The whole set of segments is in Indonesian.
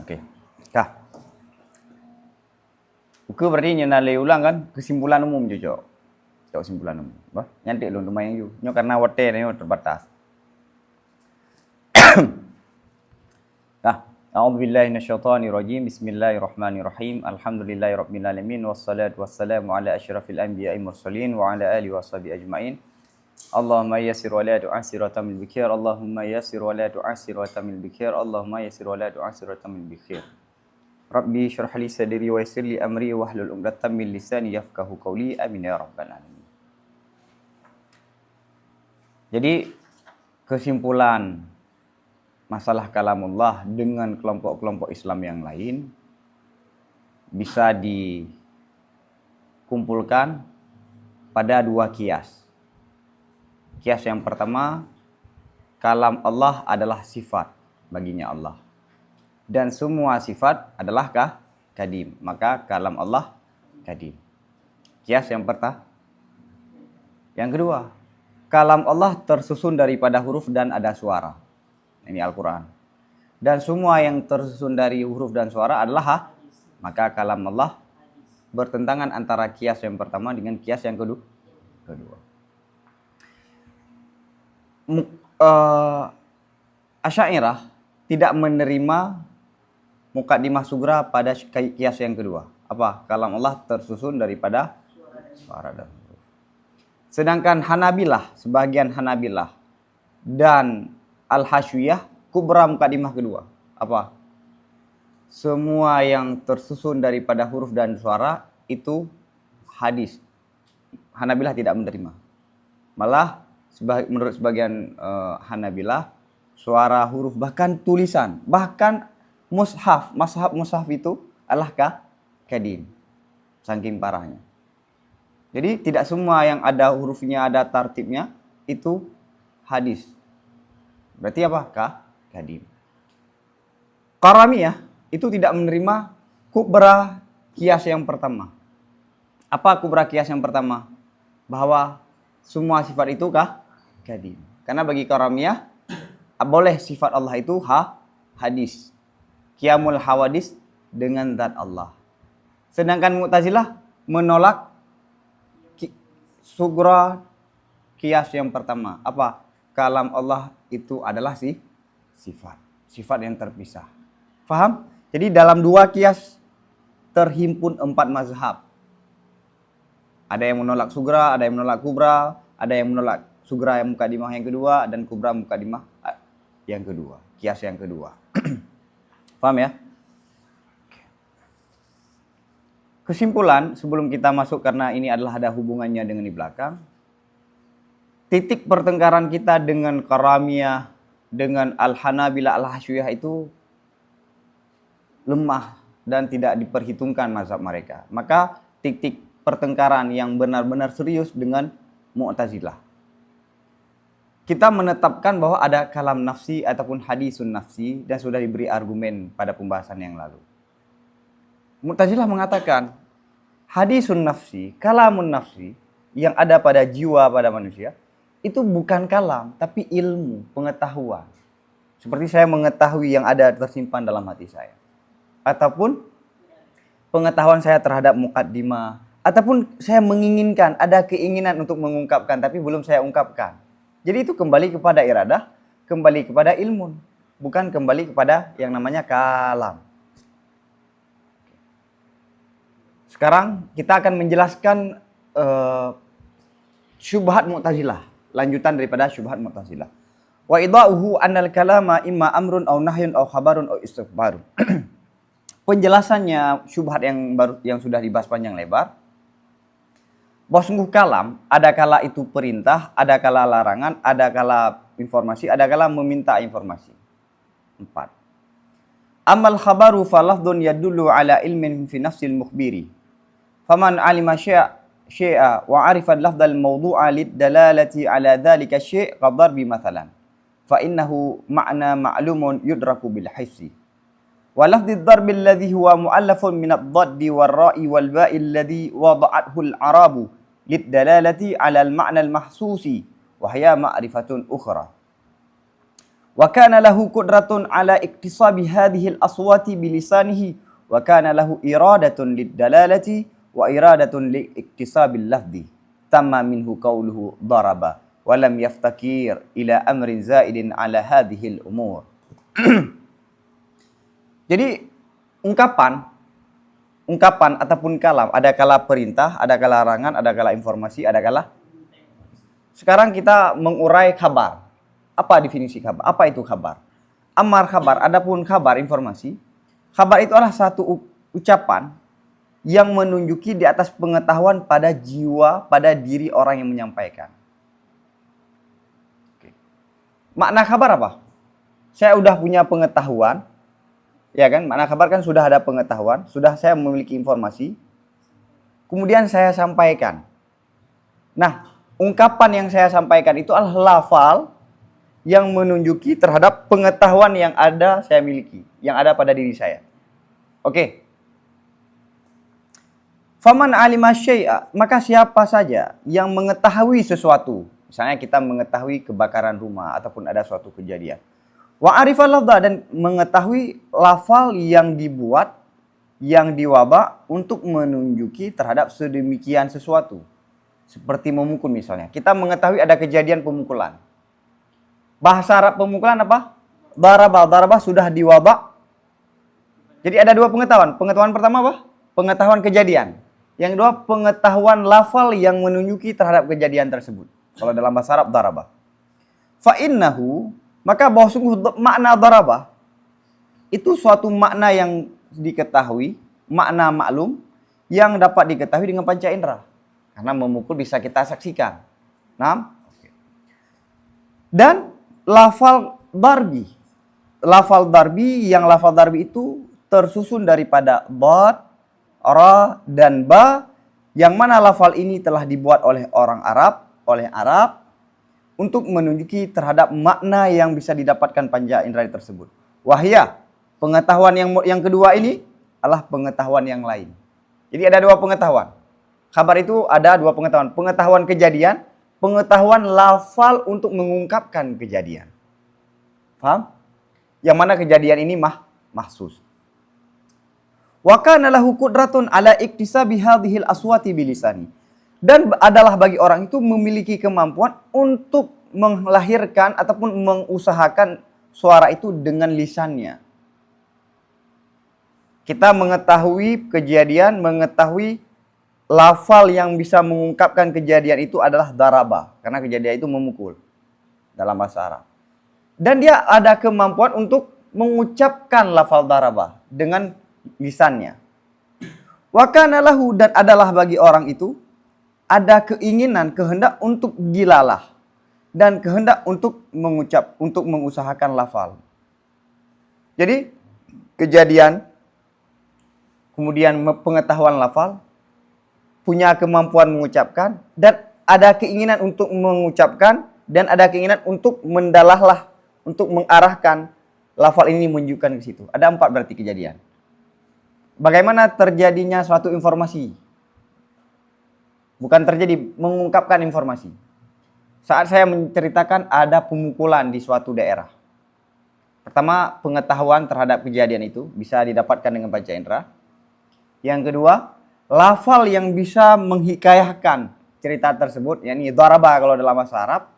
Okey. Kah. Buku berarti nyenalai ulang kan kesimpulan umum je, Cok. Cok kesimpulan umum. Bah, nyantik lu lumayan you. Nyo karena waktu ni terbatas. Kah. A'udzubillahi minasyaitonirrajim. Bismillahirrahmanirrahim. Alhamdulillahirabbil alamin wassalatu wassalamu ala asyrafil anbiya'i mursalin wa ala alihi washabihi ajmain. Allahumma yassir wa la tu'assir wa tamil bikhair. Allahumma yassir wa la tu'assir wa tamil bikhair. Allahumma yassir wa la tu'assir wa tamil bikhair. Rabbi syrah li sadri wa yassir li amri wahlul 'uqdatam min lisani yafqahu qawli. Amin ya rabbal alamin. Jadi kesimpulan masalah kalamullah dengan kelompok-kelompok Islam yang lain bisa dikumpulkan pada dua kias. Kias yang pertama, kalam Allah adalah sifat baginya Allah. Dan semua sifat adalah kadim. Maka kalam Allah kadim. Kias yang pertama. Yang kedua, kalam Allah tersusun daripada huruf dan ada suara. Ini Al-Quran. Dan semua yang tersusun dari huruf dan suara adalah maka kalam Allah bertentangan antara kias yang pertama dengan kias yang kedua. Asy'ariyah tidak menerima muqaddimah sugra pada kias yang kedua. Apa? Kalam Allah tersusun daripada suara dan huruf. Sedangkan Hanabilah, sebagian Hanabilah dan Al-Hasyiyah kubra muqaddimah kedua. Apa? Semua yang tersusun daripada huruf dan suara itu hadis. Hanabilah tidak menerima. Malah menurut sebagian Hanabilah, suara huruf bahkan tulisan, bahkan mushaf itu adalah kadim. Saking parahnya. Jadi tidak semua yang ada hurufnya, ada tartibnya itu hadis. Berarti apa? Kadim. Qaramiyah itu tidak menerima kubra kias yang pertama. Apa kubra kias yang pertama? Bahwa semua sifat itu kadim. Karena bagi Qaramiyah boleh sifat Allah itu hadis. Qiyamul hawadis dengan zat Allah. Sedangkan Mu'tazilah menolak sugra kias yang pertama. Apa? Kalam Allah itu adalah sifat yang terpisah. Faham? Jadi dalam dua kias terhimpun 4 mazhab. Ada yang menolak sugra, ada yang menolak kubra, ada yang menolak sugra yang muqaddimah yang kedua dan kubra muqaddimah yang kedua, kias yang kedua. Paham ya? Kesimpulan sebelum kita masuk, karena ini adalah ada hubungannya dengan di belakang. Titik pertengkaran kita dengan Qaramiyah, dengan Al-Hanabilah, Al-Hasyiyah itu lemah dan tidak diperhitungkan mazhab mereka. Maka titik pertengkaran yang benar-benar serius dengan Mu'tazilah. Kita menetapkan bahwa ada kalam nafsi ataupun hadisun nafsi dan sudah diberi argumen pada pembahasan yang lalu. Mu'tazilah mengatakan hadisun nafsi, kalamun nafsi yang ada pada jiwa pada manusia itu bukan kalam tapi ilmu, pengetahuan. Seperti saya mengetahui yang ada tersimpan dalam hati saya. Ataupun pengetahuan saya terhadap muqaddimah, ataupun saya menginginkan, ada keinginan untuk mengungkapkan tapi belum saya ungkapkan. Jadi itu kembali kepada iradah, kembali kepada ilmu, bukan kembali kepada yang namanya kalam. Sekarang kita akan menjelaskan syubhat Mu'tazilah, lanjutan daripada syubhat Mu'tazilah. Wa idauhu annal kalama imma amrun aw nahyun aw khabarun aw istighbarun. Penjelasannya syubhat yang sudah dibahas panjang lebar. Bahwa sungguh kalam, ada kala itu perintah, ada kala larangan, ada kala informasi, ada kala meminta informasi. 4. Amal khabaru falafdun yadullu ala ilmin fi nafsil mukhbiri. Faman alima syai'a wa arifat lafdal mawdu'a lid dalalati ala dhalika syai' qadarbi mathalan. Fa innahu ma'na ma'lumun yudraku bil hissi. Wa lafdid darbi alladhi huwa mu'allafun min ad-daddi wal-ra'i wal-ba'i alladhi wada'athu al-arabu lid dalalati ala al-ma'na al-mahsusi wa hiya ma'rifatun ukhra. Wa kana lahu qudratun ala iktisabi hadhihi al-aswati bilisanihi wa kana lahu iradatun lid-dalalati wa iradatun li iktisabil lafzi. Tamma minhu qawluhu daraba wa lam yaftakir ila amrin zaidin ala hadhihi al-umur. Jadi ungkapan ataupun kalam, ada kala perintah, ada kala larangan, ada kala informasi, ada kala. Sekarang kita mengurai kabar. Apa definisi kabar? Apa itu kabar? Amar kabar, adapun kabar informasi. Kabar itu adalah satu ucapan yang menunjuki di atas pengetahuan pada jiwa, pada diri orang yang menyampaikan. Oke. Makna kabar apa? Saya udah punya pengetahuan. Ya kan, makna kabar kan sudah ada pengetahuan, sudah saya memiliki informasi, kemudian saya sampaikan. Nah, ungkapan yang saya sampaikan itu adalah lafal yang menunjuki terhadap pengetahuan yang ada saya miliki, yang ada pada diri saya. Oke. Faman alima syai'a, maka siapa saja yang mengetahui sesuatu, misalnya kita mengetahui kebakaran rumah ataupun ada suatu kejadian. Wa arifal lafdha, dan mengetahui lafal yang dibuat, yang diwabak untuk menunjuki terhadap sedemikian sesuatu. Seperti memukul misalnya. Kita mengetahui ada kejadian pemukulan. Bahasa Arab pemukulan apa? Daraba. Daraba sudah diwabak. Jadi ada dua pengetahuan. Pengetahuan pertama apa? Pengetahuan kejadian. Yang kedua pengetahuan lafal yang menunjuki terhadap kejadian tersebut. Kalau dalam bahasa Arab daraba. Fa innahu, maka bahwa sungguh makna darabah itu suatu makna yang diketahui, makna maklum yang dapat diketahui dengan panca indera. Karena memukul bisa kita saksikan. Nah, dan lafal darbi. Lafal darbi itu tersusun daripada dad, ra, dan ba, yang mana lafal ini telah dibuat oleh orang Arab, untuk menunjuki terhadap makna yang bisa didapatkan panca indera tersebut. Wahya, pengetahuan yang kedua ini adalah pengetahuan yang lain. Jadi ada dua pengetahuan. Kabar itu ada dua pengetahuan. Pengetahuan kejadian, pengetahuan lafal untuk mengungkapkan kejadian. Paham? Yang mana kejadian ini mahsus. Wa kana lahu qudratun ala iktisabi hadhil aswati bilisani. Dan adalah bagi orang itu memiliki kemampuan untuk melahirkan ataupun mengusahakan suara itu dengan lisannya. Kita mengetahui kejadian, mengetahui lafal yang bisa mengungkapkan kejadian itu adalah daraba. Karena kejadian itu memukul dalam bahasa Arab. Dan dia ada kemampuan untuk mengucapkan lafal daraba dengan lisannya. Wa kana lahu, dan adalah bagi orang itu ada keinginan, kehendak untuk dilalah dan kehendak untuk mengusahakan lafal. Jadi kejadian, kemudian pengetahuan lafal, punya kemampuan mengucapkan, dan ada keinginan untuk mengucapkan, dan ada keinginan untuk mendalahlah, untuk mengarahkan lafal ini menunjukkan ke situ. Ada 4 berarti kejadian. Bagaimana terjadinya suatu informasi? Bukan terjadi, mengungkapkan informasi. Saat saya menceritakan ada pemukulan di suatu daerah. Pertama, pengetahuan terhadap kejadian itu bisa didapatkan dengan panca indera. Yang kedua, lafal yang bisa menghikayahkan cerita tersebut, yakni daraba kalau dalam bahasa Arab.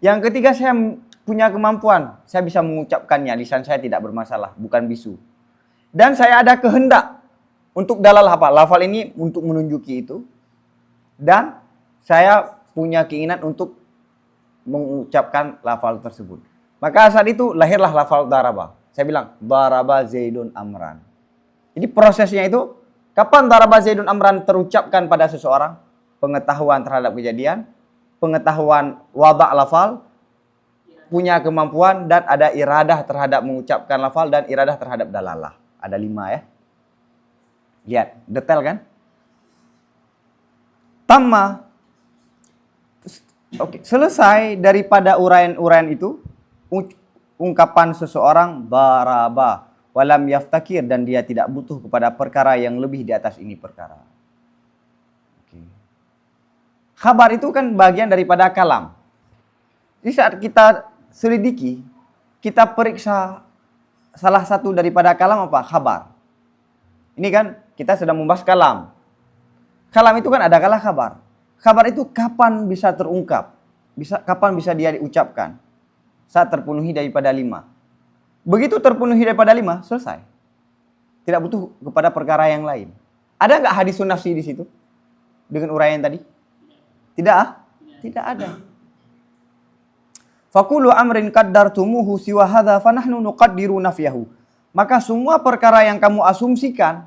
Yang ketiga, saya punya kemampuan, saya bisa mengucapkannya, lisan saya tidak bermasalah, bukan bisu. Dan saya ada kehendak untuk dalal apa? Lafal ini untuk menunjuki itu. Dan saya punya keinginan untuk mengucapkan lafal tersebut. Maka saat itu lahirlah lafal daraba. Saya bilang, daraba Zaidun Amran. Jadi prosesnya itu, kapan daraba Zaidun Amran terucapkan pada seseorang? Pengetahuan terhadap kejadian, pengetahuan wada' lafal, punya kemampuan, dan ada iradah terhadap mengucapkan lafal, dan iradah terhadap dalalah. Ada 5 ya. Lihat, detail kan? Tamma. Oke, selesai daripada uraian-uraian itu, ungkapan seseorang daraba walam yaftakir, dan dia tidak butuh kepada perkara yang lebih di atas ini perkara. Oke. Khabar itu kan bagian daripada kalam. Jadi saat kita selidiki, kita periksa salah satu daripada kalam apa? Khabar. Ini kan kita sedang membahas kalam. Kalam itu kan ada kala khabar. Khabar itu kapan bisa terungkap? Kapan bisa dia diucapkan? Saat terpenuhi daripada 5. Begitu terpenuhi daripada 5, selesai. Tidak butuh kepada perkara yang lain. Ada nggak hadisun nafsi di situ? Dengan uraian tadi? Tidak? Tidak ada. Fakulu amrin qaddartumuhu siwa hadza fanahnu nuqaddiru nafyahu. Maka semua perkara yang kamu asumsikan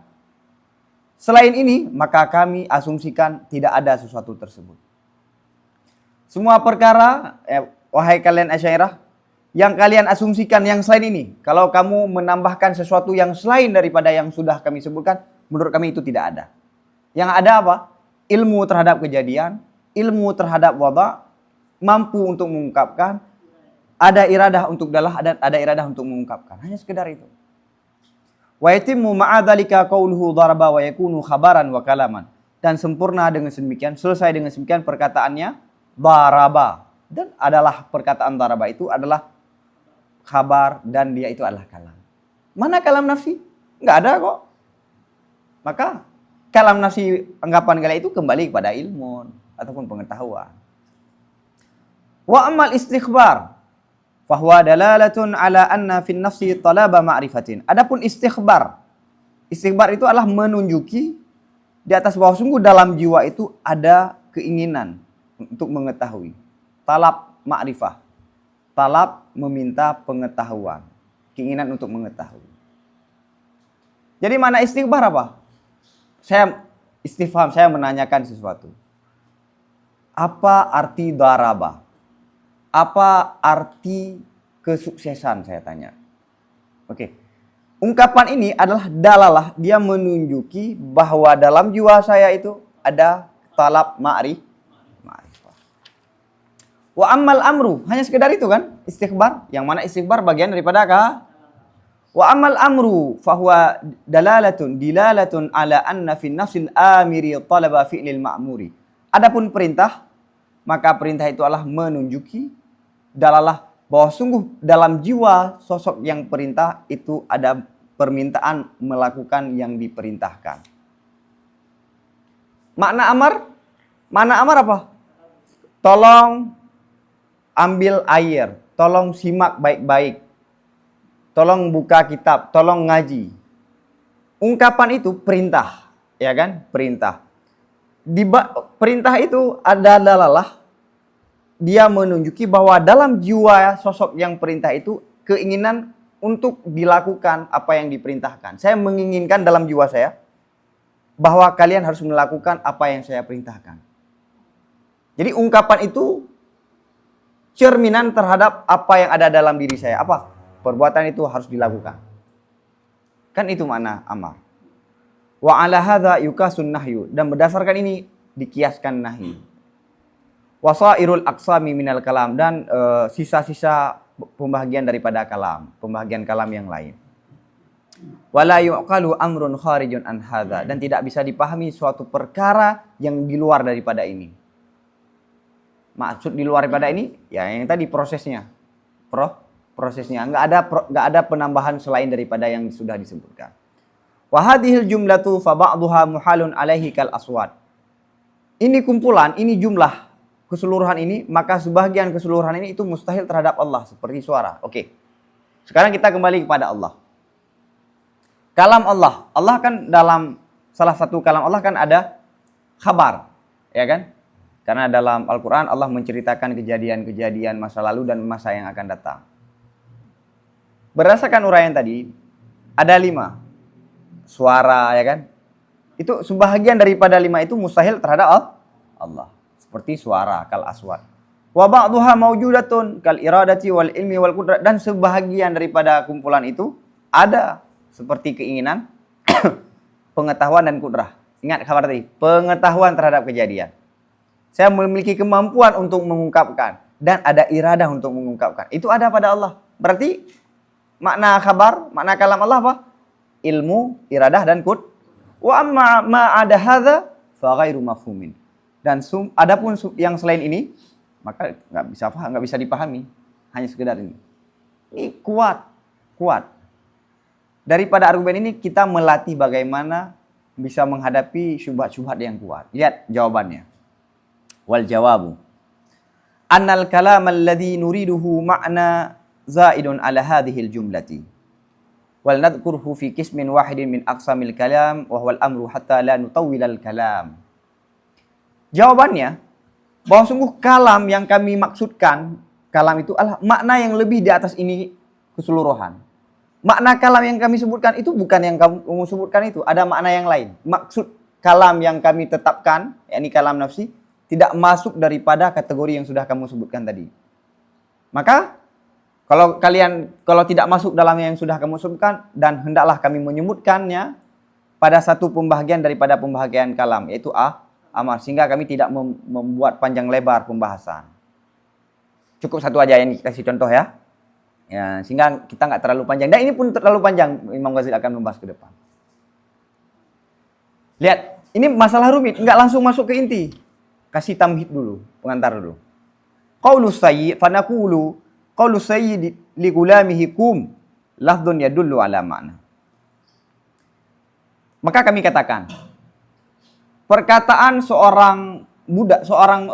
selain ini, maka kami asumsikan tidak ada sesuatu tersebut. Semua perkara, wahai kalian Asy'ariyah, yang kalian asumsikan yang selain ini, kalau kamu menambahkan sesuatu yang selain daripada yang sudah kami sebutkan, menurut kami itu tidak ada. Yang ada apa? Ilmu terhadap kejadian, ilmu terhadap wada', mampu untuk mengungkapkan, ada iradah untuk dalah dan ada iradah untuk mengungkapkan. Hanya sekedar itu. Wa yatimmu ma'a dzalika qauluhu daraba wa yakunu khabaran wa kalaman. Dan sempurna dengan sedemikian, selesai dengan sedemikian perkataannya daraba. Dan adalah perkataan daraba itu adalah khabar dan dia itu adalah kalam. Mana kalam nafsi? Enggak ada kok. Maka kalam nafsi anggapan kalian itu kembali kepada ilmu ataupun pengetahuan. Wa amal istikhbar fahuwa dalalatun ala anna fin nafsi talaba ma'rifatin. Adapun istikhbar. Istikhbar itu adalah menunjuki di atas bahwa sungguh dalam jiwa itu ada keinginan untuk mengetahui. Talab ma'rifah. Talab meminta pengetahuan. Keinginan untuk mengetahui. Jadi mana istikhbar apa? Saya istifham, saya menanyakan sesuatu. Apa arti daraba? Apa arti kesuksesan, saya tanya. Oke. Ungkapan ini adalah dalalah, dia menunjuki bahwa dalam jiwa saya itu ada talab ma'rifah. Wa ammal amru, hanya sekedar itu kan istikhbar, yang mana istikhbar bagian daripada wa ammal amru fahuwa dilalatun ala anna fi nafsil amiri talaba fi'lil ma'muri. Adapun perintah, maka perintah itu adalah menunjuki dalalah bahwa sungguh dalam jiwa sosok yang perintah itu ada permintaan melakukan yang diperintahkan. Makna amar apa? Tolong ambil air, tolong simak baik-baik, tolong buka kitab, tolong ngaji. Ungkapan itu perintah, ya kan? Perintah. Perintah itu adalah dia menunjuki bahwa dalam jiwa sosok yang perintah itu keinginan untuk dilakukan apa yang diperintahkan. Saya menginginkan dalam jiwa saya bahwa kalian harus melakukan apa yang saya perintahkan. Jadi ungkapan itu cerminan terhadap apa yang ada dalam diri saya. Apa? Perbuatan itu harus dilakukan. Kan itu makna amar. Wa ala hadza yukasun nahyu, dan berdasarkan ini dikiaskan nahi. Wasairul aqsami minal kalam, dan sisa-sisa pembahagian daripada kalam, pembahagian kalam yang lain. Wala yuqalu amrun kharijun an hadza, dan tidak bisa dipahami suatu perkara yang di luar daripada ini. Maksud di luar daripada ini ya yang tadi prosesnya. Prosesnya enggak ada penambahan selain daripada yang sudah disebutkan. Wa hadhil jumlatu fa ba'dhuha muhalun alaihi kal aswad. Ini kumpulan, ini jumlah keseluruhan ini, maka sebagian keseluruhan ini itu mustahil terhadap Allah seperti suara. Oke. Sekarang kita kembali kepada Allah. Kalam Allah. Allah kan dalam salah satu kalam Allah kan ada khabar, ya kan? Karena dalam Al-Qur'an Allah menceritakan kejadian-kejadian masa lalu dan masa yang akan datang. Berdasarkan uraian tadi ada 5 suara, ya kan? Itu sebahagian daripada 5 itu mustahil terhadap Allah. Seperti suara kal aswad. Wa ba'dhuha mawjudatun kal iradati wal ilmi wal qudrat, dan sebahagian daripada kumpulan itu ada seperti keinginan, pengetahuan dan kudrah. Ingat kabar tadi, pengetahuan terhadap kejadian. Saya memiliki kemampuan untuk mengungkapkan dan ada iradah untuk mengungkapkan. Itu ada pada Allah. Berarti makna kabar, makna kalam Allah apa? Ilmu, iradah dan wa amma ma ada hadza fa ghairu mafhumin. Dan adapun yang selain ini maka nggak bisa dipahami, hanya sekedar ini. Ini kuat, kuat. Daripada argumen ini kita melatih bagaimana bisa menghadapi syubhat-syubhat yang kuat. Lihat jawabannya. Wal jawabu. Annal kalam alladhi nuriduhu ma'na zaidun ala hadhil jumlati. Wal nadhkurhu fi qismin wahidin min aqsamil kalam wa huwal amru hatta la nutawwilal kalam. Jawabannya bahwa sungguh kalam yang kami maksudkan, kalam itu adalah makna yang lebih di atas ini keseluruhan. Makna kalam yang kami sebutkan itu bukan yang kamu sebutkan itu, ada makna yang lain. Maksud kalam yang kami tetapkan, yakni kalam nafsi, tidak masuk daripada kategori yang sudah kamu sebutkan tadi. Maka kalau tidak masuk dalam yang sudah kamu sebutkan, dan hendaklah kami menyebutkannya pada satu pembahagian daripada pembahagian kalam, yaitu amar, sehingga kami tidak membuat panjang lebar pembahasan. Cukup satu aja yang kasih contoh ya. Ya, sehingga kita nggak terlalu panjang. Dan ini pun terlalu panjang, Imam Ghazali akan membahas ke depan. Lihat, ini masalah rumit, nggak langsung masuk ke inti. Kasih tamhid dulu, pengantar dulu. Qaulus sayyid fanaqulu qaulus sayyid li gulamihi kum lafdhun yadullu ala ma'na. Maka kami katakan, perkataan seorang budak, seorang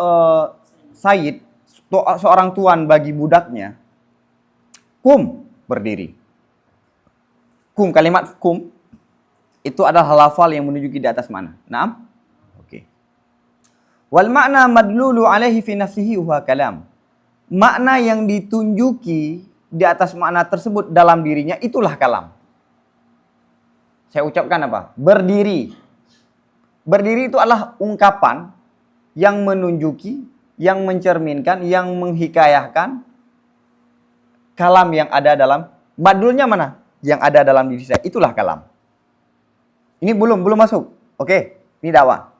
sayyid, seorang tuan bagi budaknya, kum, berdiri. Kum, kalimat kum itu adalah lafal yang menunjuki di atas mana? Naam? Oke. Wal makna madlulu alaihi fi nafsihi huwa kalam. Makna yang ditunjuki di atas makna tersebut dalam dirinya itulah kalam. Saya ucapkan apa? Berdiri. Berdiri itu adalah ungkapan yang menunjuki, yang mencerminkan, yang menghikayahkan kalam yang ada dalam, madulnya mana? Yang ada dalam diri saya, itulah kalam. Ini belum masuk. Oke, ini dakwah.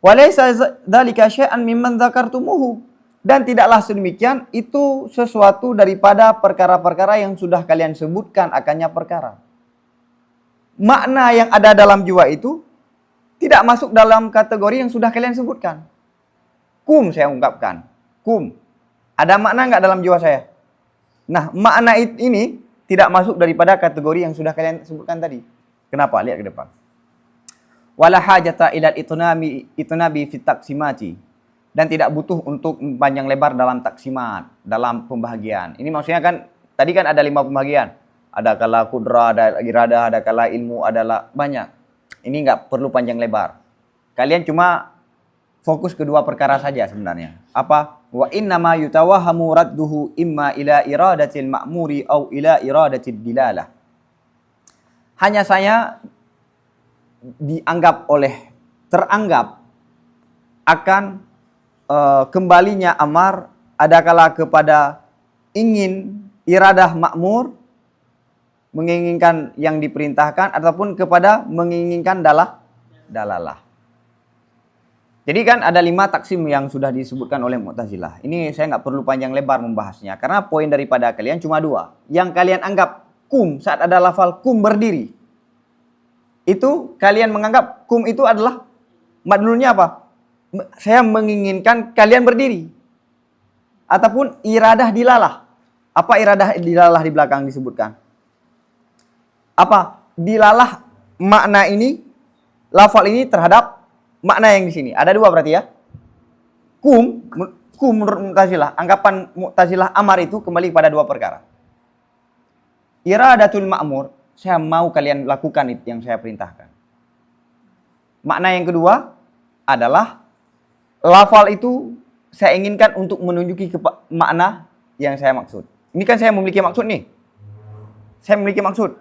Walaysa dzalika syai'an mimman dzakartumuhu. Dan tidaklah sedemikian itu sesuatu daripada perkara-perkara yang sudah kalian sebutkan akannya perkara. Makna yang ada dalam jiwa itu tidak masuk dalam kategori yang sudah kalian sebutkan. Kum saya ungkapkan. Kum. Ada makna enggak dalam jiwa saya? Nah, makna ini tidak masuk daripada kategori yang sudah kalian sebutkan tadi. Kenapa? Lihat ke depan. Wala hajata ila itnabi fi taqsimati. Dan tidak butuh untuk panjang lebar dalam taksimat, dalam pembahagian. Ini maksudnya kan, tadi kan ada 5 pembahagian. Ada kala kudra, ada iradah, ada kala ilmu, adalah banyak. Ini nggak perlu panjang lebar. Kalian cuma fokus kedua perkara saja sebenarnya. Apa? Wa innama yutawahamu radduhu imma ila iradatil ma'muri au ila iradatil dilalah. Hanya saya teranggap akan kembalinya amar adakala kepada ingin iradah makmur, menginginkan yang diperintahkan, ataupun kepada menginginkan dalalah. Jadi kan ada 5 taksim yang sudah disebutkan oleh Mu'tazilah. Ini saya nggak perlu panjang lebar membahasnya. Karena poin daripada kalian cuma 2. Yang kalian anggap kum saat ada lafal kum berdiri. Itu kalian menganggap kum itu adalah madlulnya apa? Saya menginginkan kalian berdiri. Ataupun iradah dilalah. Apa iradah dilalah di belakang disebutkan? Apa? Dilalah makna ini, lafal ini terhadap makna yang di sini. Ada 2 berarti ya. Kum menurut Mu'tazilah, anggapan Mu'tazilah amar itu kembali pada 2 perkara. Iradatul ma'mur, saya mau kalian lakukan itu yang saya perintahkan. Makna yang kedua adalah lafal itu saya inginkan untuk menunjuki makna yang saya maksud. Ini kan saya memiliki maksud nih. Saya memiliki maksud.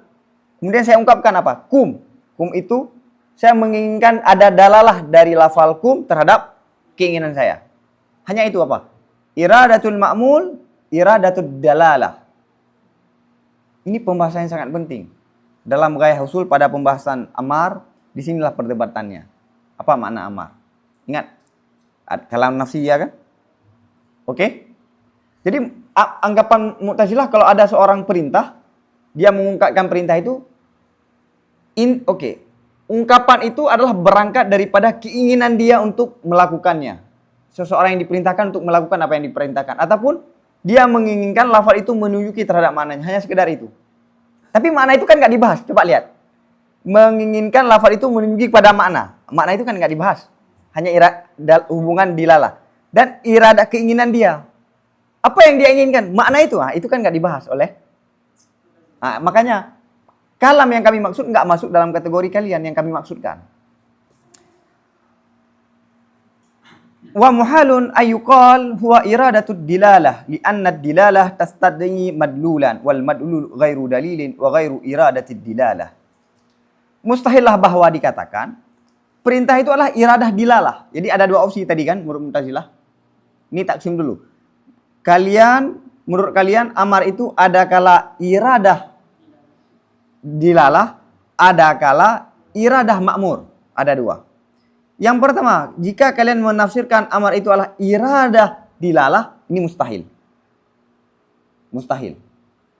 Kemudian saya ungkapkan apa? Kum. Kum itu saya menginginkan ada dalalah dari lafal kum terhadap keinginan saya. Hanya itu apa? Iradatul ma'mul, iradatul dalalah. Ini pembahasan yang sangat penting. Dalam gaya usul pada pembahasan amar, disinilah perdebatannya. Apa makna amar? Ingat, kalam nafsi ya kan? Oke? Jadi anggapan Mu'tazilah kalau ada seorang perintah, dia mengungkapkan perintah itu, ungkapan itu adalah berangkat daripada keinginan dia untuk melakukannya. Seseorang yang diperintahkan untuk melakukan apa yang diperintahkan. Ataupun Dia menginginkan lafal itu menunjuki terhadap maknanya, hanya sekedar itu. Tapi makna itu kan nggak dibahas. Coba lihat. Menginginkan lafal itu menunjuki pada makna. Makna itu kan nggak dibahas. Hanya hubungan dilalah. Dan iradah keinginan dia. Apa yang dia inginkan? Makna itu kan nggak dibahas oleh. Makanya kalam yang kami maksud nggak masuk dalam kategori kalian yang kami maksudkan. Wa muhalun ayyuqal huwa iradatud dilalah li'anna dilalah tastad'i madlulan wal madlul ghairu dalilin wa ghairu iradatid dilalah. Mustahillah bahwa dikatakan perintah itu adalah iradah dilalah. Jadi ada dua opsi tadi kan menurut Mu'tazilah. Ini taksim dulu. Menurut kalian amar itu ada kala iradah dilalah, ada kala iradah makmur. Ada dua. Yang pertama, jika kalian menafsirkan amar itu adalah iradah dilalah, ini mustahil. Mustahil.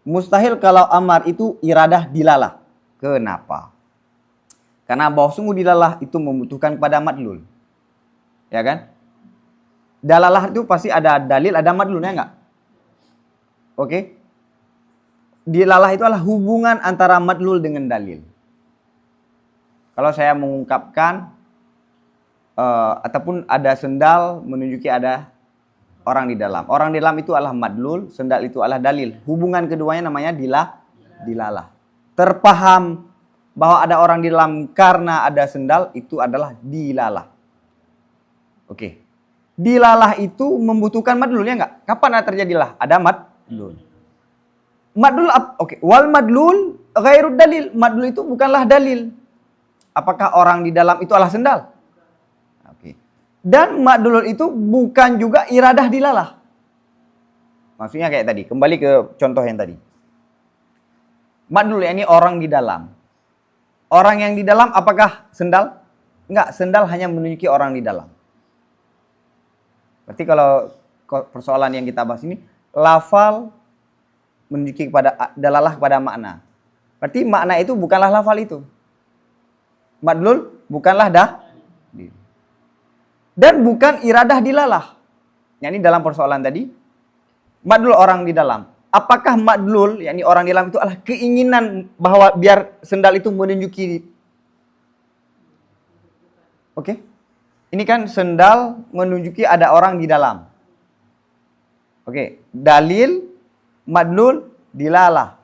Mustahil kalau amar itu iradah dilalah. Kenapa? Karena bahwa sungguh dilalah itu membutuhkan pada madlul. Ya kan? Dalalah itu pasti ada dalil, ada madlulnya enggak? Oke? Dilalah itu adalah hubungan antara madlul dengan dalil. Kalau saya mengungkapkan ataupun ada sendal menunjuki ada orang di dalam. Orang di dalam itu adalah madlul, sendal itu adalah dalil. Hubungan keduanya namanya dilalah. Terpaham bahwa ada orang di dalam karena ada sendal itu adalah dilalah. Oke. Dilalah itu membutuhkan madlul ya enggak? Kapan terjadilah? Ada madlul. Madlul oke. Wal madlul ghairu dalil. Madlul itu bukanlah dalil. Apakah orang di dalam itu adalah sendal? Dan madlul itu bukan juga iradah dilalah. Maksudnya kayak tadi. Kembali ke contoh yang tadi. Madlul ini orang di dalam. Orang yang di dalam apakah sendal? Enggak, sendal hanya menunjuki orang di dalam. Berarti kalau persoalan yang kita bahas ini, lafal menunjuki kepada dalalah kepada makna. Berarti makna itu bukanlah lafal itu. Madlul bukanlah dan bukan iradah dilalah. Yakni dalam persoalan tadi, madlul orang di dalam. Apakah madlul, yakni orang di dalam itu adalah keinginan bahwa biar sendal itu menunjuki. Oke? Ini kan sendal menunjuki ada orang di dalam. Oke, dalil, madlul, dilalah.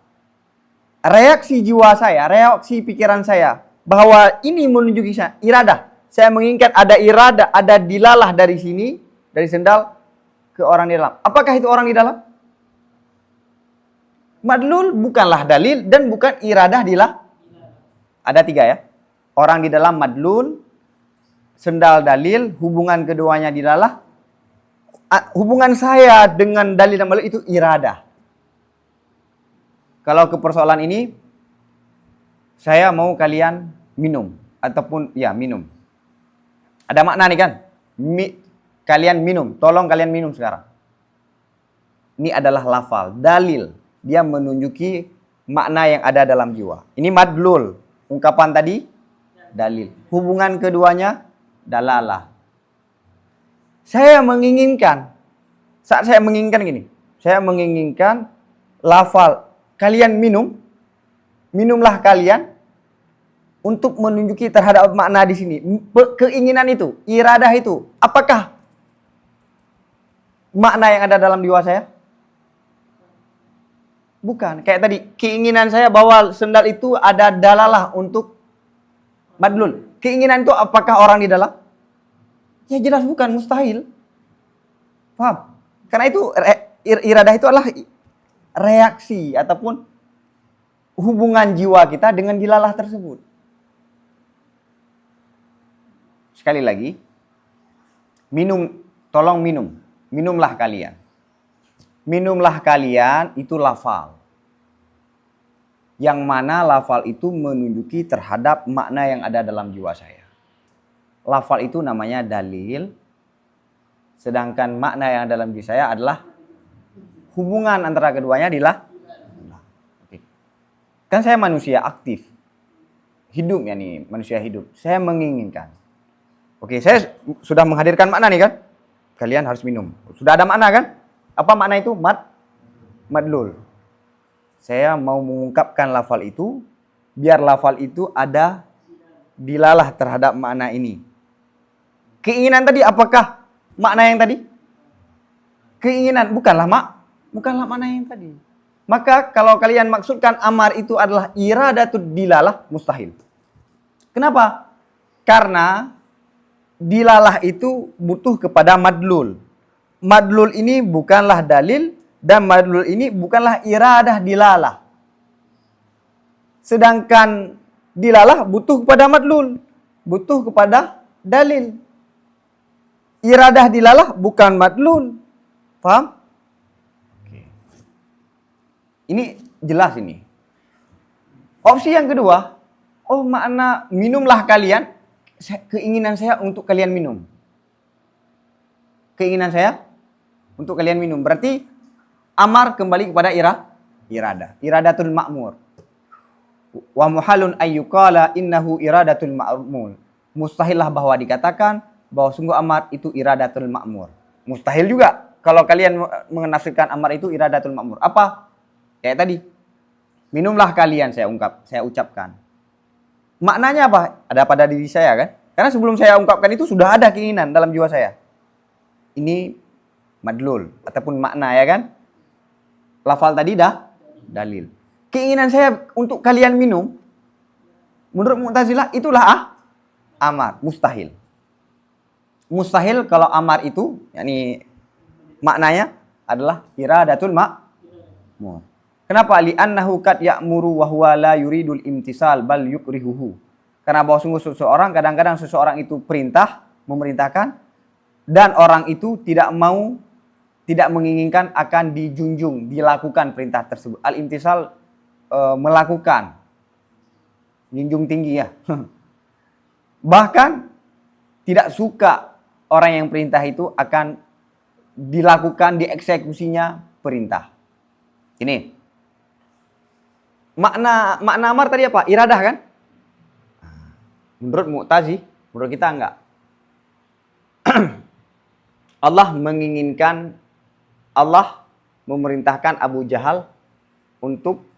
Reaksi jiwa saya, reaksi pikiran saya bahwa ini menunjuki saya, iradah. Saya menginginkan ada iradah, ada dilalah dari sini, dari sendal ke orang di dalam. Apakah itu orang di dalam? Madlul bukanlah dalil dan bukan iradah dilalah. Ada tiga ya. Orang di dalam madlul, sendal dalil, hubungan keduanya dilalah. Hubungan saya dengan dalil dan madlul itu iradah. Kalau ke persoalan ini, saya mau kalian minum. Ataupun ya minum. Ada makna nih kan? Kalian minum. Tolong kalian minum sekarang. Ini adalah lafal. Dalil. Dia menunjuki makna yang ada dalam jiwa. Ini madlul. Ungkapan tadi, dalil. Hubungan keduanya, dalalah. Saya menginginkan. Saat saya menginginkan gini. Saya menginginkan lafal. Kalian minum. Minumlah kalian. Untuk menunjuki terhadap makna di sini. Keinginan itu, iradah itu. Apakah makna yang ada dalam jiwa saya? Bukan. Kayak tadi, keinginan saya bahwa sendal itu ada dalalah untuk madlul. Keinginan itu apakah orang di dalam? Ya jelas bukan, mustahil. Paham? Karena itu, iradah itu adalah reaksi ataupun hubungan jiwa kita dengan dilalah tersebut. Sekali lagi, minum, tolong minum. Minumlah kalian. Minumlah kalian itu lafal. Yang mana lafal itu menunjuki terhadap makna yang ada dalam jiwa saya. Lafal itu namanya dalil. Sedangkan makna yang ada dalam diri saya adalah hubungan antara keduanya adalah. Kan saya manusia aktif. Hidup ya nih, manusia hidup. Saya menginginkan. Oke, saya sudah menghadirkan makna nih kan. Kalian harus minum. Sudah ada makna kan? Apa makna itu? madlul. Saya mau mengungkapkan lafal itu, biar lafal itu ada dilalah terhadap makna ini. Keinginan tadi apakah makna yang tadi? Keinginan, bukanlah makna yang tadi. Maka kalau kalian maksudkan amar itu adalah iradatud dilalah, mustahil. Kenapa? Karena dilalah itu butuh kepada madlul. Madlul ini bukanlah dalil dan madlul ini bukanlah iradah dilalah. Sedangkan dilalah butuh kepada madlul, butuh kepada dalil. Iradah dilalah bukan madlul. Paham? Oke. Ini jelas ini. Opsi yang kedua, makna minumlah kalian, keinginan saya untuk kalian minum. Keinginan saya untuk kalian minum. Berarti amar kembali kepada iradah. Iradatul ma'mur. Wa muhalun ayyukala innahu iradatul ma'mur. Mustahillah bahwa dikatakan bahwa sungguh amar itu iradatul ma'mur. Mustahil juga kalau kalian menafsirkan amar itu iradatul ma'mur. Apa? Kayak tadi. Minumlah kalian, saya ucapkan. Maknanya apa? Ada pada diri saya kan? Karena sebelum saya ungkapkan itu sudah ada keinginan dalam jiwa saya. Ini madlul ataupun makna ya kan? Lafal tadi dah dalil. Keinginan saya untuk kalian minum, menurut Mu'tazilah itulah amar, mustahil. Mustahil kalau amar itu, yakni maknanya adalah iradatul ma'mur. Kenapa? Li'annahu qad ya'muru wa huwa la yuridul imtisal bal yukrihuhu. Karena bahwa sungguh seseorang, kadang-kadang seseorang itu memerintahkan, dan orang itu tidak menginginkan akan dijunjung, dilakukan perintah tersebut. Al-imtisal melakukan, junjung tinggi ya. Bahkan tidak suka orang yang perintah itu akan dilakukan, dieksekusinya perintah. Ini makna amar tadi apa? Iradah kan? Menurut Mu'tazi, menurut kita enggak. Allah memerintahkan Abu Jahal untuk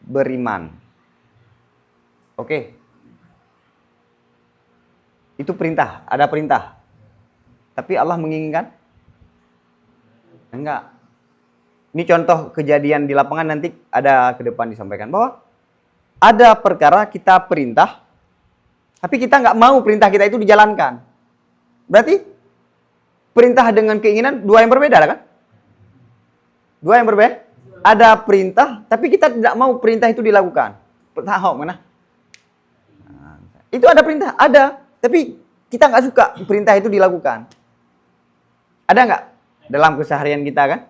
beriman. Oke. Itu perintah, ada perintah. Tapi Allah menginginkan? Enggak. Ini contoh kejadian di lapangan, nanti ada ke depan disampaikan bahwa ada perkara kita perintah, tapi kita nggak mau perintah kita itu dijalankan. Berarti perintah dengan keinginan dua yang berbeda kan? Dua yang berbeda. Ada perintah, tapi kita tidak mau perintah itu dilakukan. Tahu mana? Itu ada perintah, ada, tapi kita nggak suka perintah itu dilakukan. Ada nggak dalam keseharian kita kan?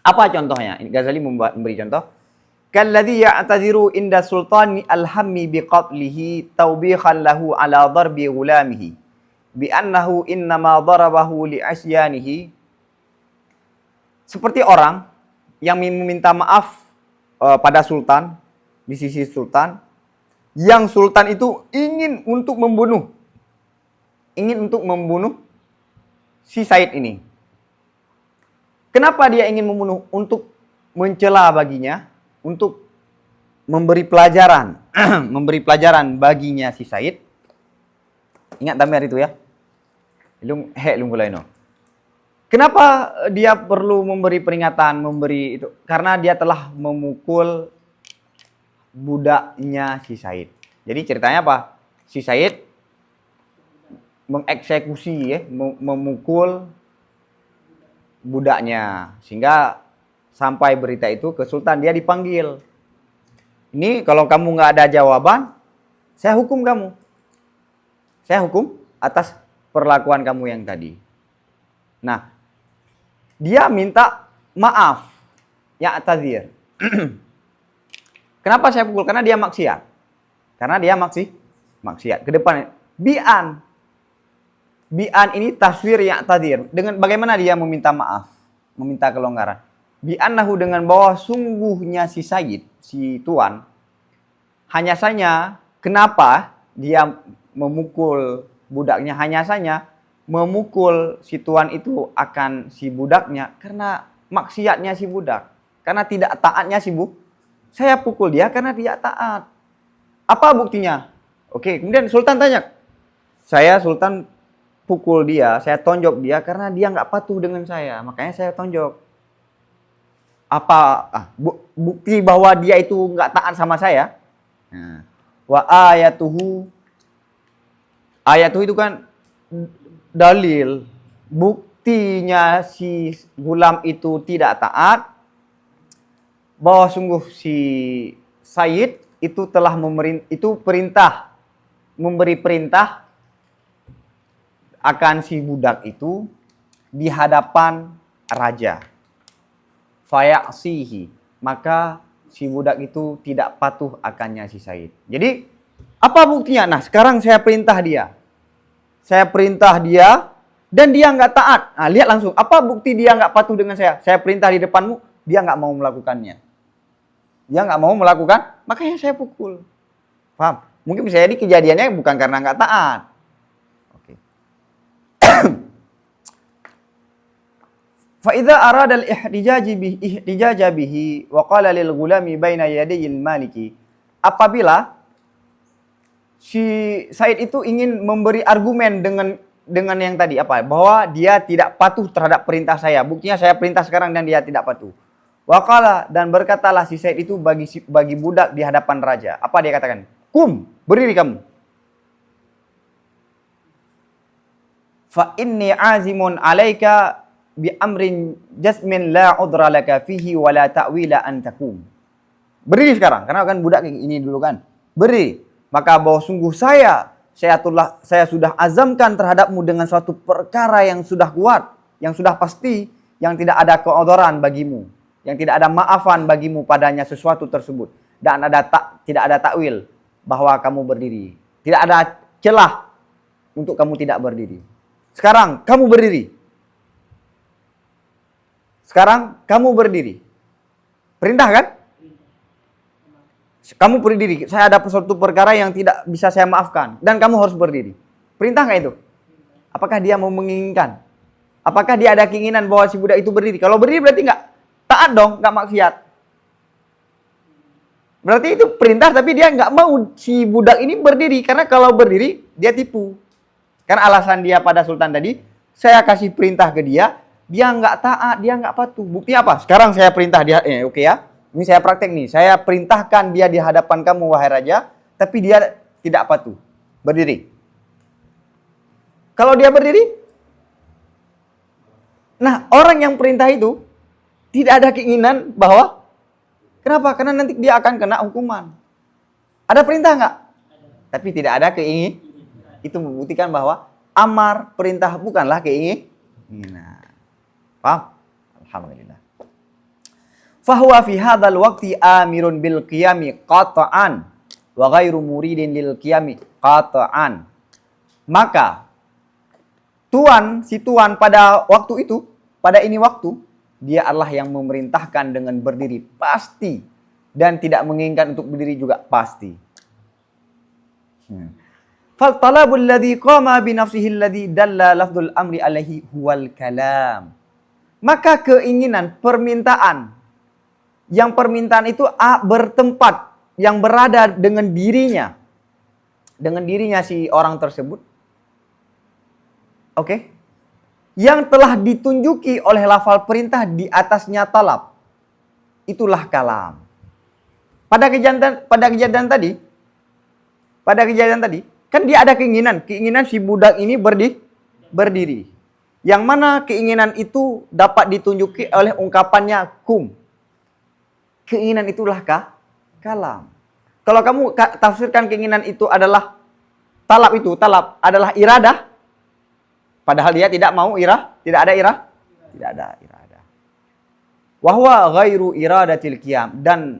Apa contohnya? Ghazali memberi contoh. Kalladhi ya'tadhiru inda sultani alhammi biqatlihi tawbihan lahu ala darbi gulamihi bi annahu innama darabahu li asyanihi. Seperti orang yang meminta maaf pada sultan, di sisi sultan, yang sultan itu ingin untuk membunuh si Said ini. Kenapa dia ingin membunuh? Untuk mencela baginya, untuk memberi pelajaran, baginya si Said. Ingat damir itu ya. Kenapa dia perlu memberi peringatan, memberi itu? Karena dia telah memukul budaknya si Said. Jadi ceritanya apa? Si Said mengeksekusi memukul budaknya, sehingga sampai berita itu ke sultan, dia dipanggil. Ini kalau kamu nggak ada jawaban, saya hukum kamu. Saya hukum atas perlakuan kamu yang tadi. Nah, dia minta maaf, ya'tadzir. Kenapa saya pukul? Karena dia maksiat. Maksiat. Ke depan bi'an ini taswir ya'tadzir. Dengan bagaimana dia meminta maaf, meminta kelonggaran. Bi'annahu dengan bahwa sungguhnya si Sayyid, si tuan, hanya saja kenapa dia memukul budaknya, hanya saja memukul si tuan itu akan si budaknya karena maksiatnya si budak. Karena tidak taatnya si bu. Saya pukul dia karena dia taat. Apa buktinya? Oke, kemudian Sultan tanya. Saya Sultan pukul dia, saya tonjok dia karena dia nggak patuh dengan saya. Makanya saya tonjok. Apa bukti bahwa dia itu nggak taat sama saya? Nah, wa ayatuhu. Ayatuhu itu kan dalil. Buktinya si gulam itu tidak taat. Bahwa sungguh si Sayyid itu telah memberi perintah akan si budak itu di hadapan raja. Fayaksihi, maka si budak itu tidak patuh akannya si Sayyid. Jadi apa buktinya? Nah, sekarang saya perintah dia. Saya perintah dia dan dia nggak taat. Nah, lihat langsung. Apa bukti dia nggak patuh dengan saya? Saya perintah di depanmu, dia nggak mau melakukannya. Dia nggak mau melakukan, makanya saya pukul. Paham? Mungkin bisa jadi kejadiannya bukan karena nggak taat. Oke. Fa'idha arada al-ihtijaja bihi wa qala lil gulami baina yadayil maliki. Apabila si Said itu ingin memberi argumen dengan yang tadi apa? Bahwa dia tidak patuh terhadap perintah saya. Buktinya saya perintah sekarang dan dia tidak patuh. Waqala, dan berkatalah si Said itu bagi budak di hadapan raja. Apa dia katakan? Kum, berdiri kamu. Fa inni azimun alaika bi amrin jasmin la udra laka fihi wa la ta'wila an takum. Berdiri sekarang, karena kan budak ini dulu kan. Berdiri. Maka bahwa sungguh saya sudah azamkan terhadapmu dengan suatu perkara yang sudah kuat, yang sudah pasti, yang tidak ada keodoran bagimu. Yang tidak ada maafan bagimu padanya sesuatu tersebut. Dan tidak ada takwil bahwa kamu berdiri. Tidak ada celah untuk kamu tidak berdiri. Sekarang kamu berdiri. Sekarang kamu berdiri. Perintah kan? Kamu berdiri. Saya ada suatu perkara yang tidak bisa saya maafkan. Dan kamu harus berdiri. Perintah nggak itu? Apakah dia mau menginginkan? Apakah dia ada keinginan bahwa si budak itu berdiri? Kalau berdiri berarti nggak taat dong, nggak maksiat. Berarti itu perintah tapi dia nggak mau si budak ini berdiri. Karena kalau berdiri, dia tipu. Karena alasan dia pada Sultan tadi, saya kasih perintah ke dia nggak taat, dia nggak patuh. Buktinya apa? Sekarang saya perintah dia, oke ya. Ini saya praktek nih, saya perintahkan dia di hadapan kamu, wahai raja, tapi dia tidak patuh. Berdiri. Kalau dia berdiri, nah orang yang perintah itu, tidak ada keinginan bahwa, kenapa? Karena nanti dia akan kena hukuman. Ada perintah nggak? Tapi tidak ada keinginan. Itu membuktikan bahwa amar perintah bukanlah keinginan. Paham? Alhamdulillah. Fahuwa fi hadzal waqti amirun bil qiyami qata'an wa ghairu muridin lil qiyami qata'an. Maka si tuan pada waktu itu, pada ini waktu, dia adalah yang memerintahkan dengan berdiri pasti dan tidak menginginkan untuk berdiri juga pasti. Fal talabul ladzi qama bi nafsihi alladzi dalla lafdzul amri alaihi huwal kalam. Maka keinginan, permintaan itu bertempat, yang berada dengan dirinya si orang tersebut. Oke. Yang telah ditunjuki oleh lafal perintah di atasnya talab. Itulah kalam. Pada kejadian tadi, kan dia ada keinginan si budak ini berdiri. Yang mana keinginan itu dapat ditunjuki oleh ungkapannya kum. Keinginan itulah kalam. Kalau kamu tafsirkan keinginan itu adalah talab adalah iradah, padahal dia tidak mau tidak ada iradah. Wahwa ghairu iradatil qiyam, dan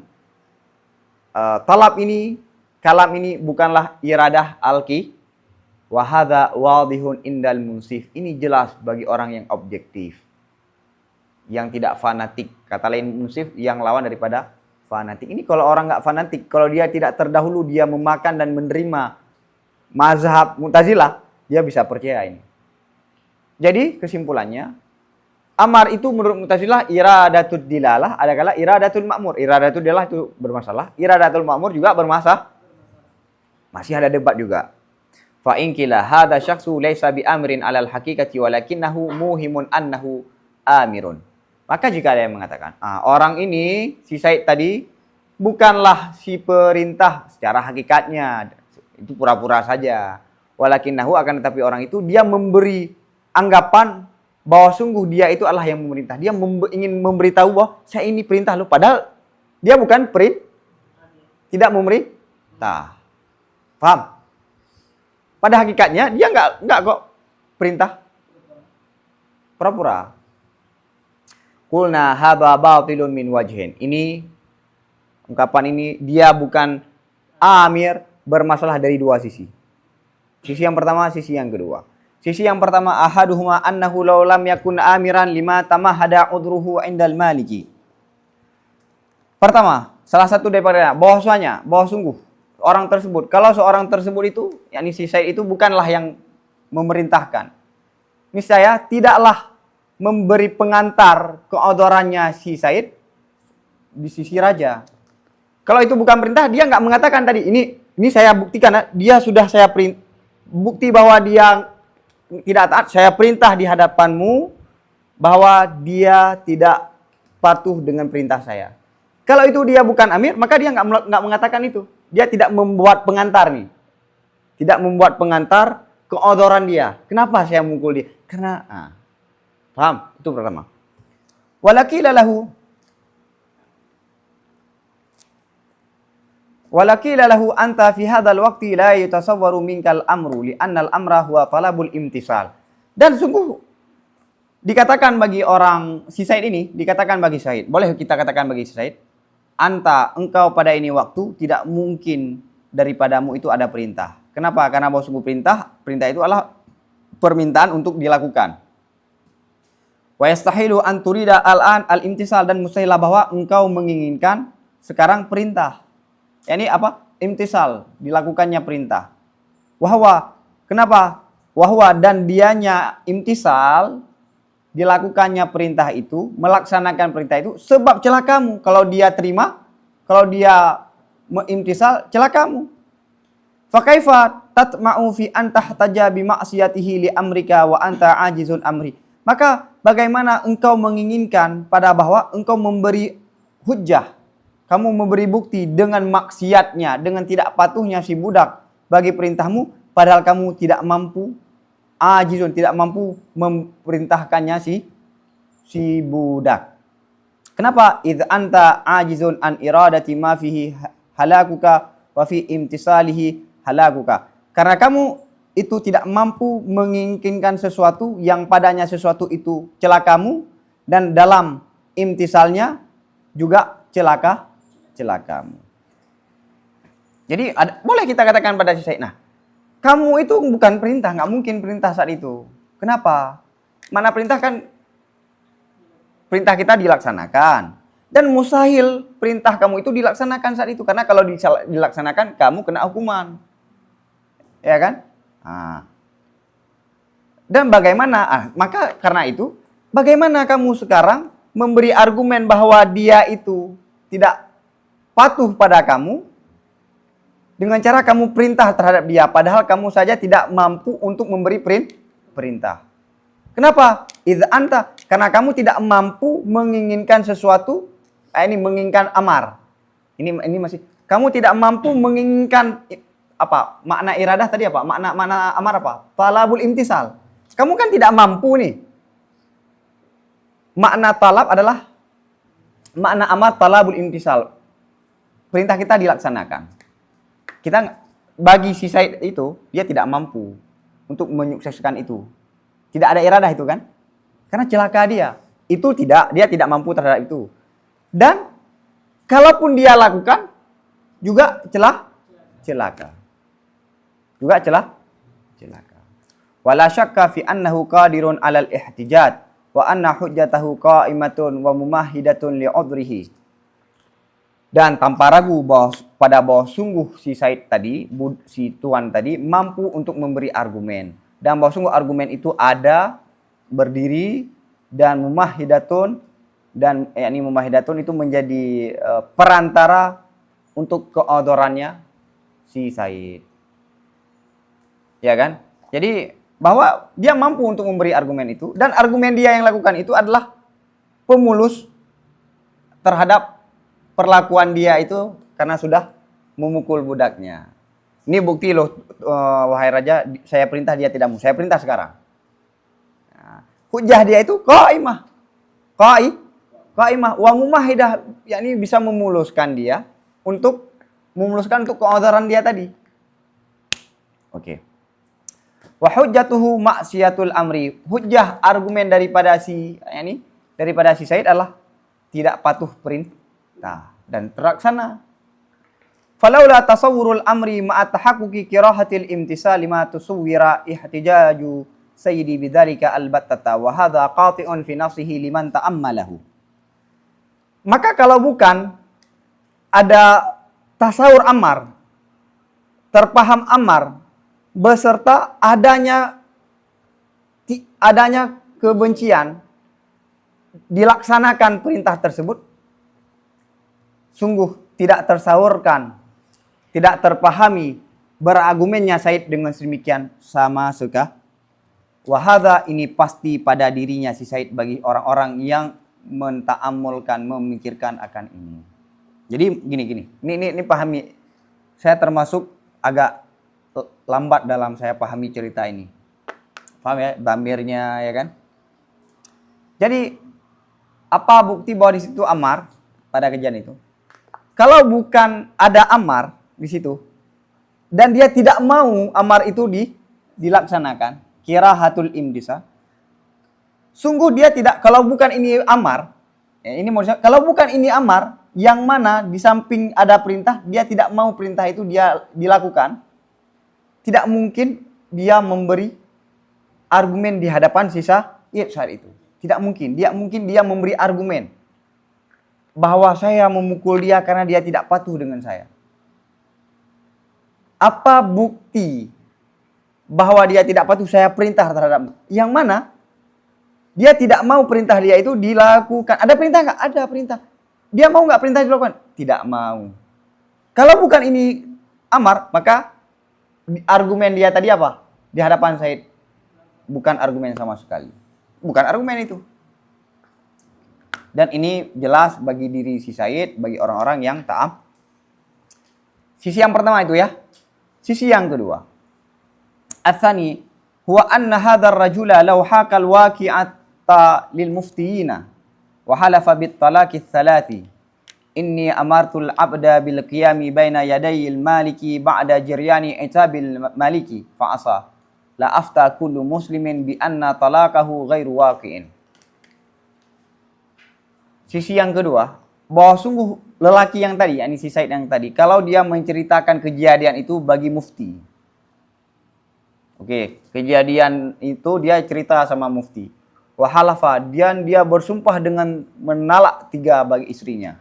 kalam ini bukanlah iradah al-qi. Wa hadza wadihun indal munsif. Ini jelas bagi orang yang objektif, yang tidak fanatik. Kata lain munsif, yang lawan daripada fanatik. Ini kalau orang nggak fanatik, kalau dia tidak terdahulu dia memakan dan menerima mazhab Mu'tazilah, dia bisa percaya ini. Jadi kesimpulannya, Amar itu menurut Mu'tazilah iradatul dilalah, ada kala iradatul ma'mur. Iradatul dilalah itu bermasalah, iradatul ma'mur juga bermasalah. Masih ada debat juga. Fa in qila hadza syakhsu laisa bi amrin 'alal haqiqati walakinnahu muhimun annahu amirun. Maka jika ada yang mengatakan, orang ini si Said tadi bukanlah si perintah secara hakikatnya, itu pura-pura saja. Walakinnahu, akan tetapi orang itu dia memberi anggapan bahwa sungguh dia itu Allah yang memerintah. Dia ingin memberitahu bahwa saya ini perintah lu, padahal dia bukan tidak memerintah. Paham? Pada hakikatnya dia enggak kok perintah. Pura-pura. Qulna hadza batilun min wajhin. Ini ungkapan ini dia bukan amir, bermasalah dari dua sisi. Sisi yang pertama, sisi yang kedua. Sisi yang pertama, ahaduhuma annahu law lam yakun amiran lima tamahada udruhu indal maliki. Pertama, salah satu daripada bahwasanya bahwa sungguh orang tersebut, kalau seorang tersebut itu, yakni si Said itu bukanlah yang memerintahkan. Niscaya tidaklah memberi pengantar keodorannya si Said di sisi raja. Kalau itu bukan perintah, dia nggak mengatakan tadi, ini saya buktikan, dia sudah saya bukti bahwa dia tidak taat, saya perintah di hadapanmu bahwa dia tidak patuh dengan perintah saya. Kalau itu dia bukan amir, maka dia nggak mengatakan itu. Dia tidak membuat pengantar nih. Tidak membuat pengantar keodoran dia. Kenapa saya mukul dia? Karena, paham? Itu pertama. Walakila lahu anta fi hadzal waqti la yatasawwaru minkal amru li annal amra huwa talabul imtisal. Dan sungguh dikatakan bagi orang si Said ini, dikatakan bagi Said. Boleh kita katakan bagi si Said? Engkau pada ini waktu tidak mungkin daripadamu itu ada perintah. Kenapa? Karena bahwa sungguh perintah itu adalah permintaan untuk dilakukan. Wa yastahilu an turida al-an al-imtisal, dan mustahilah bahwa engkau menginginkan sekarang perintah. Yani apa? Imtisal, dilakukannya perintah. Wahwa, kenapa? Wahwa, dan dianya imtisal, dilakukannya perintah itu, melaksanakan perintah itu sebab celakamu. Kalau dia terima, kalau dia imtisal, celakamu. Fa kaifa tatma'u fi an tahtaja bi ma'siyatihi li amrika wa anta ajizun amri. Maka bagaimana engkau menginginkan pada bahwa engkau memberi hujjah, kamu memberi bukti dengan maksiatnya, dengan tidak patuhnya si budak bagi perintahmu, padahal kamu tidak mampu, ajizun, tidak mampu memerintahkannya si budak. Kenapa? Idz anta ajizun an iradati ma fihi halakuka wa fi imtisalihi halakuka. Karena kamu itu tidak mampu menginginkan sesuatu yang padanya sesuatu itu celakamu, dan dalam imtisalnya juga celakamu. Jadi boleh kita katakan pada si Said, kamu itu bukan perintah, nggak mungkin perintah saat itu. Kenapa? Mana perintah kan, perintah kita dilaksanakan. Dan mustahil perintah kamu itu dilaksanakan saat itu. Karena kalau dilaksanakan, kamu kena hukuman. Ya kan? Dan bagaimana? Maka karena itu, bagaimana kamu sekarang memberi argumen bahwa dia itu tidak patuh pada kamu, dengan cara kamu perintah terhadap dia, padahal kamu saja tidak mampu untuk memberi perintah. Kenapa? Idz anta, karena kamu tidak mampu menginginkan sesuatu, ini menginginkan amar. Ini masih, kamu tidak mampu menginginkan apa? Makna iradah tadi apa? Makna amar apa? Talabul imtisal. Kamu kan tidak mampu nih. Makna talab adalah, makna amar talabul imtisal. Perintah kita dilaksanakan. Kita bagi si Said itu, dia tidak mampu untuk menyukseskan itu. Tidak ada iradah itu kan? Karena celaka dia. Itu dia tidak mampu terhadap itu. Dan kalaupun dia lakukan, juga celaka. Juga celaka. Wala syakka fi annahu qadirun 'alal ihtijaj wa anna hujjatahu qa'imatun wa mumahidatun li'udrihi. Dan tanpa ragu bahwa sungguh si Said tadi, si tuan tadi mampu untuk memberi argumen. Dan bahwa sungguh argumen itu ada, berdiri, dan mumahidatun, dan yakni mumahidatun itu menjadi perantara untuk keodorannya si Said. Ya kan? Jadi bahwa dia mampu untuk memberi argumen itu, dan argumen dia yang lakukan itu adalah pemulus terhadap perlakuan dia itu karena sudah memukul budaknya. Ini bukti loh, wahai raja, saya perintah dia tidak mau. Saya perintah sekarang. Nah, hujah dia itu qaimah. Qaimah wa mumahidah, yakni bisa memuluskan dia untuk untuk keodoran dia tadi. Oke. Wa hujjatuhu maksiatul amri. Hujjah argumen daripada si Said adalah tidak patuh perintah dan terlaksana. Falaula tasawwurul amri ma'a tahaqquqi kirahatil imtisali ma tusawwira ihtijaju sayyidi bidzalika albattata wa hadha qati'un fi nafsihi liman ta'ammalahu. Maka kalau bukan ada tasawur Ammar, terpaham Ammar, beserta adanya kebencian, dilaksanakan perintah tersebut, sungguh tidak tersaurkan, tidak terpahami berargumennya Said dengan sedemikian sama sekali. Wahada, ini pasti pada dirinya si Said bagi orang-orang yang menta'amulkan, memikirkan akan ini. Jadi gini. Ini pahami. Saya termasuk agak lambat dalam saya pahami cerita ini. Paham ya? Damirnya ya kan? Jadi apa bukti bahwa di situ Ammar pada kejadian itu? Kalau bukan ada Ammar di situ dan dia tidak mau Ammar itu dilaksanakan, kirahatul imtisa. Sungguh dia tidak, kalau bukan ini Ammar, ini maksudnya, kalau bukan ini Ammar, yang mana di samping ada perintah, dia tidak mau perintah itu dia dilakukan, tidak mungkin dia memberi argumen di hadapan sisa saat itu. Tidak mungkin. Dia memberi argumen bahwa saya memukul dia karena dia tidak patuh dengan saya. Apa bukti bahwa dia tidak patuh saya perintah terhadap yang mana? Dia tidak mau perintah dia itu dilakukan. Ada perintah nggak? Ada perintah. Dia mau nggak perintah dilakukan? Tidak mau. Kalau bukan ini Ammar, maka argumen dia tadi apa? Di hadapan Said. Bukan argumen sama sekali. Bukan argumen itu. Dan ini jelas bagi diri si Said, bagi orang-orang yang ta'am. Sisi yang pertama itu ya. Sisi yang kedua. Atsani huwa anna hadzal rajula law hakal waqi'at lil muftiyina wa halafa bit talaqi tsalathi inni amartul abda bil qiyami baina yadayil maliki ba'da jiryani itabil maliki fa asa la afta kullu muslimin bi anna talaqahu ghairu waqi'in. Sisi yang kedua, bahwa sungguh lelaki yang tadi, yakni si Said yang tadi, kalau dia menceritakan kejadian itu bagi mufti. Oke, kejadian itu dia cerita sama mufti. Wahalafa, dia bersumpah dengan menalak 3 bagi istrinya.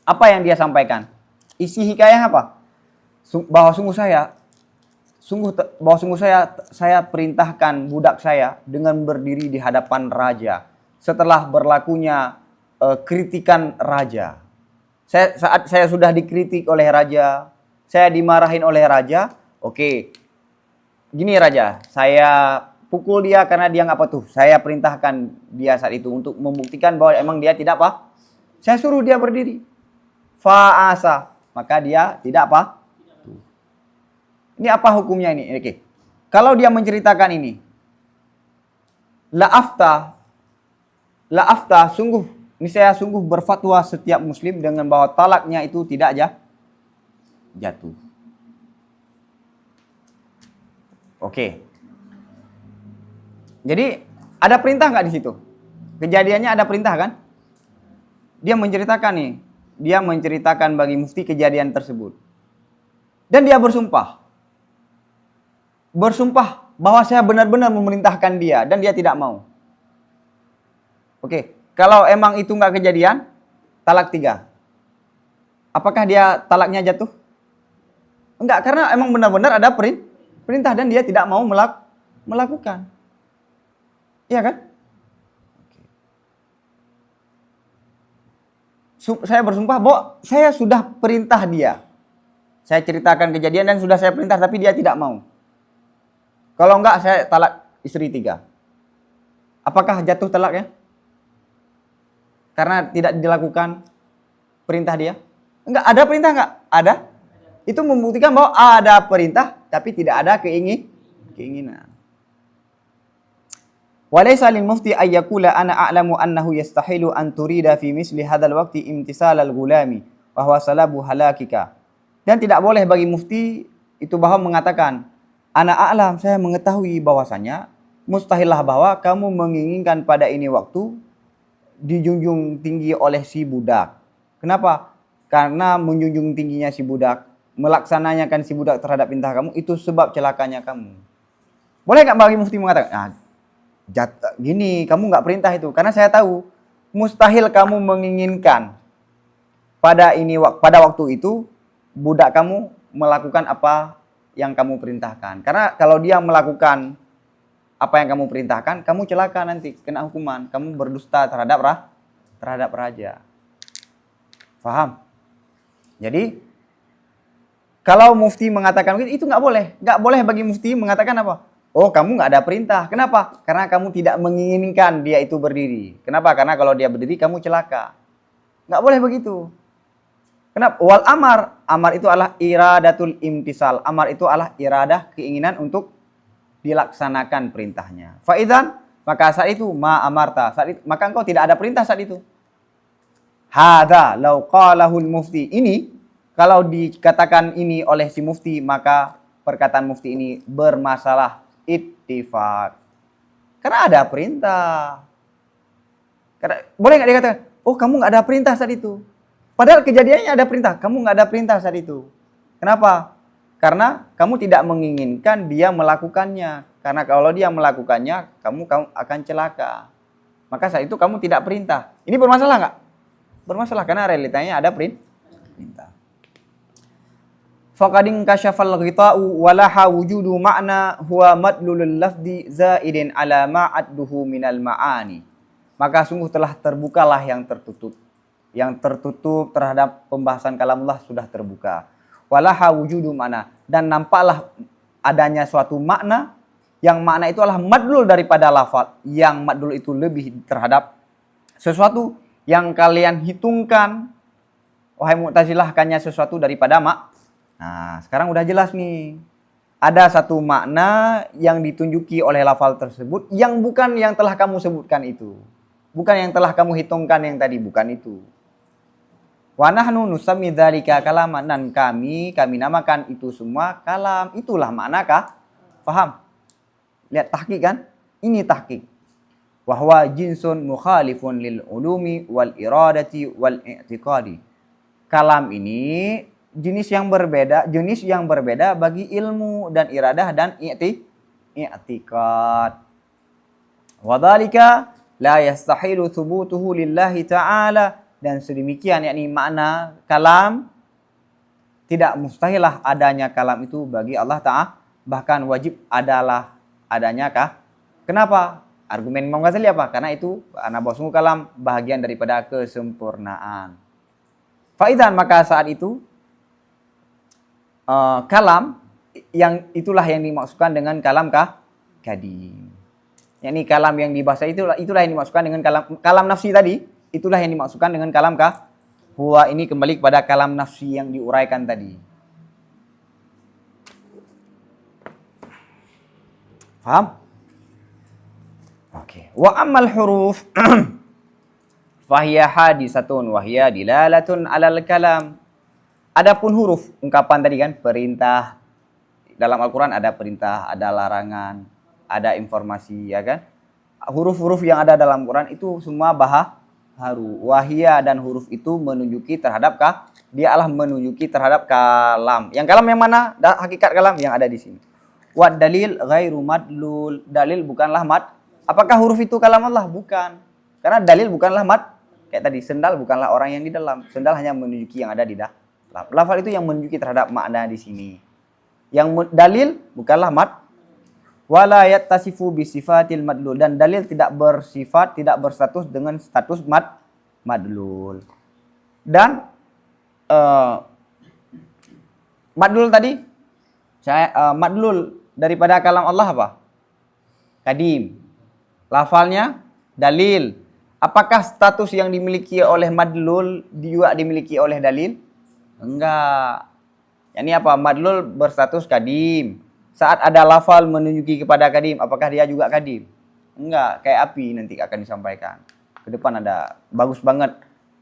Apa yang dia sampaikan? Isi hikayah apa? Bahwa sungguh saya perintahkan budak saya dengan berdiri di hadapan raja setelah berlakunya kritikan raja. Saat saya sudah dikritik oleh raja, saya dimarahin oleh raja, oke. Gini raja, saya pukul dia karena dia nggak patuh. Saya perintahkan dia saat itu untuk membuktikan bahwa emang dia tidak apa. Saya suruh dia berdiri. Fa'asa, maka dia tidak apa. Ini apa hukumnya ini? Oke. Kalau dia menceritakan ini, la afta, sungguh, ini saya sungguh berfatwa setiap muslim dengan bahwa talaknya itu tidak jatuh. Oke. Jadi ada perintah nggak di situ? Kejadiannya ada perintah kan? Dia menceritakan bagi mufti kejadian tersebut. Dan dia bersumpah bahwa saya benar-benar memerintahkan dia dan dia tidak mau. Oke, kalau emang itu nggak kejadian, talak 3. Apakah dia talaknya jatuh? Enggak, karena emang benar-benar ada perintah dan dia tidak mau melakukan. Iya kan? saya bersumpah bahwa saya sudah perintah dia. Saya ceritakan kejadian dan sudah saya perintah tapi dia tidak mau. Kalau enggak saya talak istri 3. Apakah jatuh talaknya? Karena tidak dilakukan perintah dia? Enggak, ada perintah enggak? Ada. Itu membuktikan bahwa ada perintah tapi tidak ada keinginan. Walaysa lil mufti ay yaqula ana a'lamu annahu yastahilu an turida fi misli hadzal waqti imtisal al-ghulami wa huwa salabu halakika. Dan tidak boleh bagi mufti itu bahwa mengatakan, ana a'lam, saya mengetahui bahwasanya mustahillah bahwa kamu menginginkan pada ini waktu dijunjung tinggi oleh si budak. Kenapa? Karena menjunjung tingginya si budak, melaksanakan si budak terhadap perintah kamu itu sebab celakanya kamu. Boleh nggak bagi mufti mengatakan, gini, kamu nggak perintah itu, karena saya tahu mustahil kamu menginginkan pada waktu itu budak kamu melakukan apa yang kamu perintahkan. Karena kalau dia melakukan apa yang kamu perintahkan, kamu celaka nanti, kena hukuman, kamu berdusta terhadap raja. Faham? Jadi kalau mufti mengatakan itu nggak boleh bagi mufti mengatakan apa? Oh, kamu nggak ada perintah. Kenapa? Karena kamu tidak menginginkan dia itu berdiri. Kenapa? Karena kalau dia berdiri, kamu celaka. Nggak boleh begitu. Kenapa? Wal amar itu adalah iradatul imtisal. Amar itu adalah iradah, keinginan untuk dilaksanakan perintahnya. Fa'idzan, maka saat itu ma amarta, maka engkau tidak ada perintah saat itu. Hadza law qalahul mufti. Ini kalau dikatakan ini oleh si mufti, maka perkataan mufti ini bermasalah ittifaq. Karena ada perintah. Boleh nggak dikatakan, oh kamu nggak ada perintah saat itu. Padahal kejadiannya ada perintah, kamu nggak ada perintah saat itu. Kenapa? Karena kamu tidak menginginkan dia melakukannya. Karena kalau dia melakukannya, kamu akan celaka. Maka saat itu kamu tidak perintah. Ini bermasalah nggak? Bermasalah karena realitanya ada perintah. Faqadin kasyafal ghita'u walaha wujudu ma'na huwa madlulul lafdi zaidin ala ma'adduhu minal ma'ani. Maka sungguh telah terbukalah yang tertutup. Yang tertutup terhadap pembahasan kalamullah sudah terbuka. Walaha wujudu makna, dan nampaklah adanya suatu makna yang makna itu adalah madlul daripada lafaz, yang madlul itu lebih terhadap sesuatu yang kalian hitungkan, wahai Mu'tazilah, hanya sesuatu daripada Nah, sekarang udah jelas nih. Ada satu makna yang ditunjuki oleh lafaz tersebut yang bukan yang telah kamu sebutkan itu. Bukan yang telah kamu hitungkan yang tadi, bukan itu. Wa nahnu nusammi dzalika kalaman, dan kami namakan itu semua kalam. Itulah maknakah? Paham? Lihat tahqiq kan? Ini tahqiq. Wa huwa jinsun mukhalifun lil ulumi wal iradati wal i'tiqadi. Kalam ini jenis yang berbeda bagi ilmu dan iradah dan i'tiqad. Wa dzalika la yastahilu thubutuhu lillahi ta'ala, dan sedemikian yakni makna kalam tidak mustahilah adanya kalam itu bagi Allah Ta'ala, bahkan wajib adalah adanya kah? Kenapa? Argumen Imam Ghazali apa? Karena itu sungguh kalam bahagian daripada kesempurnaan. Faidan, maka saat itu kalam yang itulah yang dimaksudkan dengan kalam kadim. Yakni kalam yang dibahas itulah yang dimaksudkan dengan kalam nafsi tadi. Itulah yang dimaksudkan dengan kalam huwa, ini kembali kepada kalam nafsi yang diuraikan tadi. Paham? Oke. Wa ammal huruf fahiya hadisatun wa hiya dilalatun alal kalam. Adapun huruf, ungkapan tadi kan, perintah. Dalam Al-Quran ada perintah, ada larangan, ada informasi, ya kan? Huruf-huruf yang ada dalam Quran itu semua haru. Wahia, dan huruf itu menunjuki terhadap dia adalah menunjuki terhadap kalam. Yang kalam yang mana? Hakikat kalam yang ada di sini. Wa dalil ghairu madlul. Dalil bukanlah Apakah huruf itu kalam Allah? Bukan. Karena dalil bukanlah Kayak tadi, sendal bukanlah orang yang di dalam. Sendal hanya menunjuki yang ada di dalam. Lafal itu yang menunjuki terhadap makna di sini. Yang dalil bukanlah wala yattasifu bi sifatil madlul, dan dalil tidak bersifat, tidak berstatus dengan status madlul. Dan madlul tadi, madlul daripada kalam Allah apa? Kadim. Lafalnya dalil. Apakah status yang dimiliki oleh madlul juga dimiliki oleh dalil? Enggak. Ini apa? Madlul berstatus kadim. Saat ada lafal menunjuki kepada kadim, apakah dia juga kadim? Enggak, kayak api nanti akan disampaikan. Ke depan ada bagus banget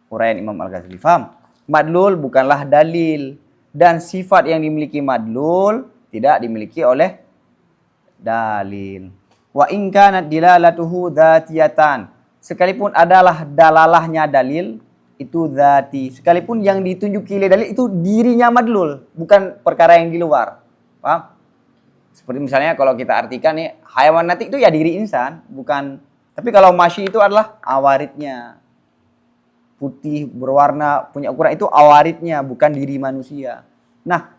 uraian Imam Al-Ghazali. Faham? Madlul bukanlah dalil, dan sifat yang dimiliki madlul tidak dimiliki oleh dalil. Wa in kanat dilalatuhu dzatiyatan. Sekalipun adalah dalalahnya dalil itu dzati, sekalipun yang ditunjuki oleh dalil itu dirinya madlul, bukan perkara yang di luar. Paham? Seperti misalnya kalau kita artikan nih, hayawan natik itu ya diri insan, bukan. Tapi kalau masyi itu adalah awaritnya. Putih, berwarna, punya ukuran, itu awaritnya, bukan diri manusia. Nah,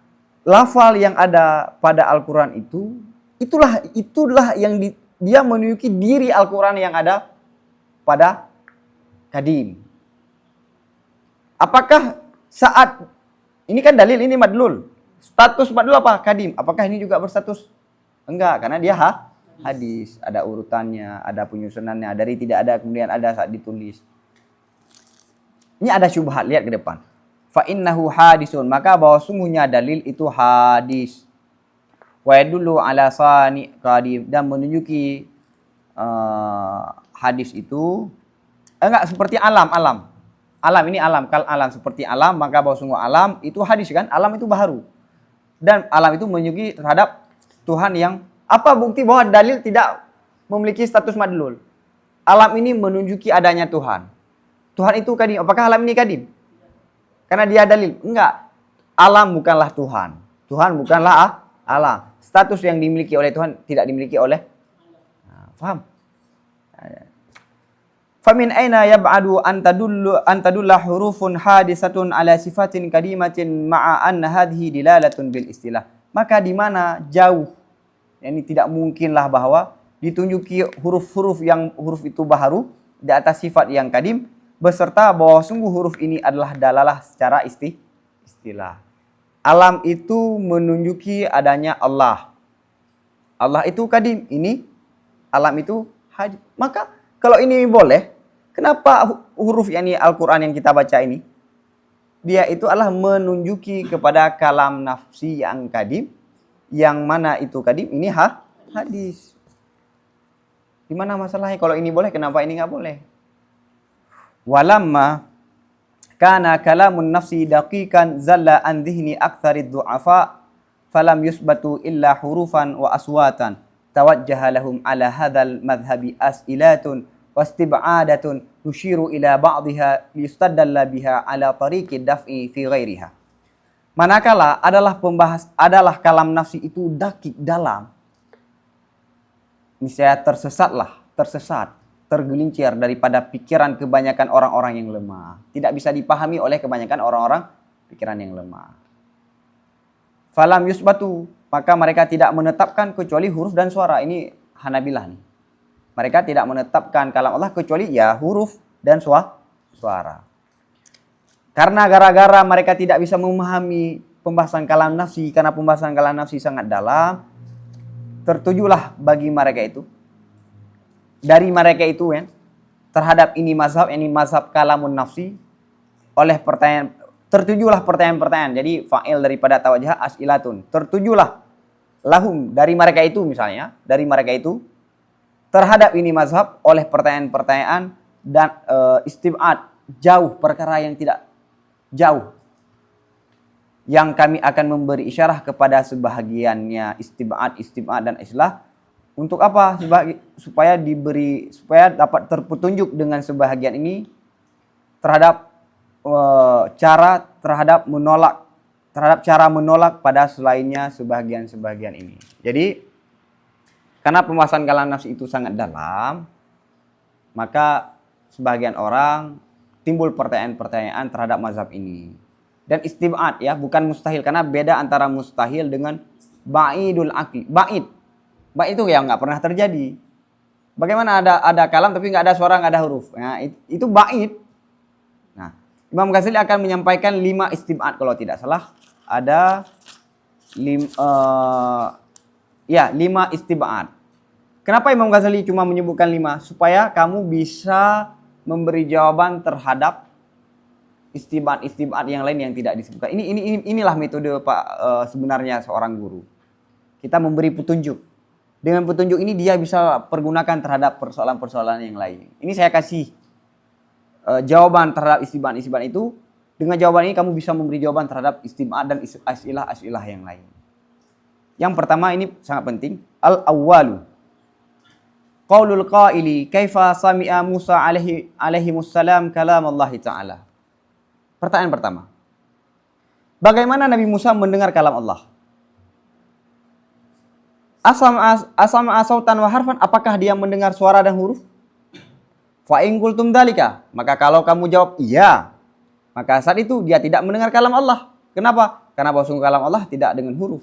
lafal yang ada pada Al-Quran itu, itulah yang dia menunjuki diri Al-Quran yang ada pada kadim. Apakah saat ini kan dalil, ini madlul. Status madlul apa? Kadim. Apakah ini juga berstatus? Enggak, karena dia hadis, ada urutannya, ada penyusunannya, dari tidak ada kemudian ada saat ditulis. Ini ada syubhat, lihat ke depan. Fa innahu hadisun, maka bahwa sungguhnya dalil itu hadis. Wa yadullu ala sani qadim, dan menunjuki hadis itu enggak seperti alam. Alam ini alam, kal alam seperti alam, maka bahwa sungguh alam itu hadis kan? Alam itu baharu. Dan alam itu menunjuki terhadap Tuhan yang apa bukti bahwa dalil tidak memiliki status madlul? Alam ini menunjuki adanya Tuhan. Tuhan itu kadim. Apakah alam ini kadim? Karena dia dalil. Enggak. Alam bukanlah Tuhan. Tuhan bukanlah alam. Status yang dimiliki oleh Tuhan tidak dimiliki oleh. Faham? Famin aina yab'adu an tadulla hurufun hadisatun ala sifatin kadimatin ma'a anna hadhihi dilalatun bil istilah. Maka di mana jauh, ini tidak mungkinlah bahwa ditunjuki huruf-huruf yang huruf itu baharu di atas sifat yang kadim, beserta bahwa sungguh huruf ini adalah dalalah secara istilah. Alam itu menunjuki adanya Allah. Allah itu kadim, ini alam itu hadis. Maka kalau ini boleh, kenapa huruf yakni Al-Quran yang kita baca ini, dia itu adalah menunjuki kepada kalam nafsi yang kadim, yang mana itu kadim, ini hadis. Di mana masalahnya kalau ini boleh, kenapa ini nggak boleh? Walamma kana kalamun nafsi daqiqan zalla an dhihni aktsarid du'afa falam yusbatu illa hurufan wa aswatan tawajjaha lahum ala hadzal madhhabi as'ilatun wastib'adatun nushiru ila ba'dihha liyustadalla biha ala tariqi daf'i fi ghairiha. Manakala adalah kalam nafsi itu dakik dalam, niscaya tersesat, tergelincir daripada pikiran kebanyakan orang-orang yang lemah. Tidak bisa dipahami oleh kebanyakan orang-orang pikiran yang lemah. Falam yusbatu, maka mereka tidak menetapkan kecuali huruf dan suara. Ini Hanabilah nih. Mereka tidak menetapkan kalam Allah kecuali ya huruf dan suara. Karena gara-gara mereka tidak bisa memahami pembahasan kalam nafsi, karena pembahasan kalam nafsi sangat dalam, tertujulah bagi mereka itu, dari mereka itu kan, terhadap ini mazhab kalamun nafsi, oleh pertanyaan, tertujulah pertanyaan-pertanyaan. Jadi fa'il daripada tawajjah as'ilatun, tertujulah lahum, dari mereka itu misalnya, dari mereka itu terhadap ini mazhab oleh pertanyaan-pertanyaan dan istib'ad, jauh, perkara yang tidak jauh, yang kami akan memberi isyarah kepada sebahagiannya istib'ad dan islah. Untuk apa? Supaya dapat terpetunjuk dengan sebahagian ini terhadap cara menolak pada selainnya sebahagian ini. Jadi karena pembahasan kalam nafsi itu sangat dalam, maka sebagian orang timbul pertanyaan-pertanyaan terhadap mazhab ini. Dan istib'ad ya, bukan mustahil, karena beda antara mustahil dengan ba'idul aqli. Ba'id itu yang nggak pernah terjadi. Bagaimana ada kalam tapi nggak ada suara, nggak ada huruf. Nah, itu ba'id. Nah, Imam Ghazali akan menyampaikan 5 istib'ad kalau tidak salah. Ada 5 istib'ad. Kenapa Imam Ghazali cuma menyebutkan 5? Supaya kamu bisa memberi jawaban terhadap istib'ad yang lain yang tidak disebutkan. Inilah metode Pak sebenarnya seorang guru. Kita memberi petunjuk. Dengan petunjuk ini dia bisa pergunakan terhadap persoalan-persoalan yang lain. Ini saya kasih jawaban terhadap istib'ad itu. Dengan jawaban ini kamu bisa memberi jawaban terhadap istib'ad dan as'ilah yang lain. Yang pertama ini sangat penting. Al-awwalu. Qaulul qaili kaifa sami'a Musa alaihi wassalam kalam Allah Ta'ala. Pertanyaan pertama. Bagaimana Nabi Musa mendengar kalam Allah? Asama sautan wa harfan, apakah dia mendengar suara dan huruf? Fa in qultum dzalika, maka kalau kamu jawab iya, maka saat itu dia tidak mendengar kalam Allah. Kenapa? Karena bahwa sungguh kalam Allah tidak dengan huruf.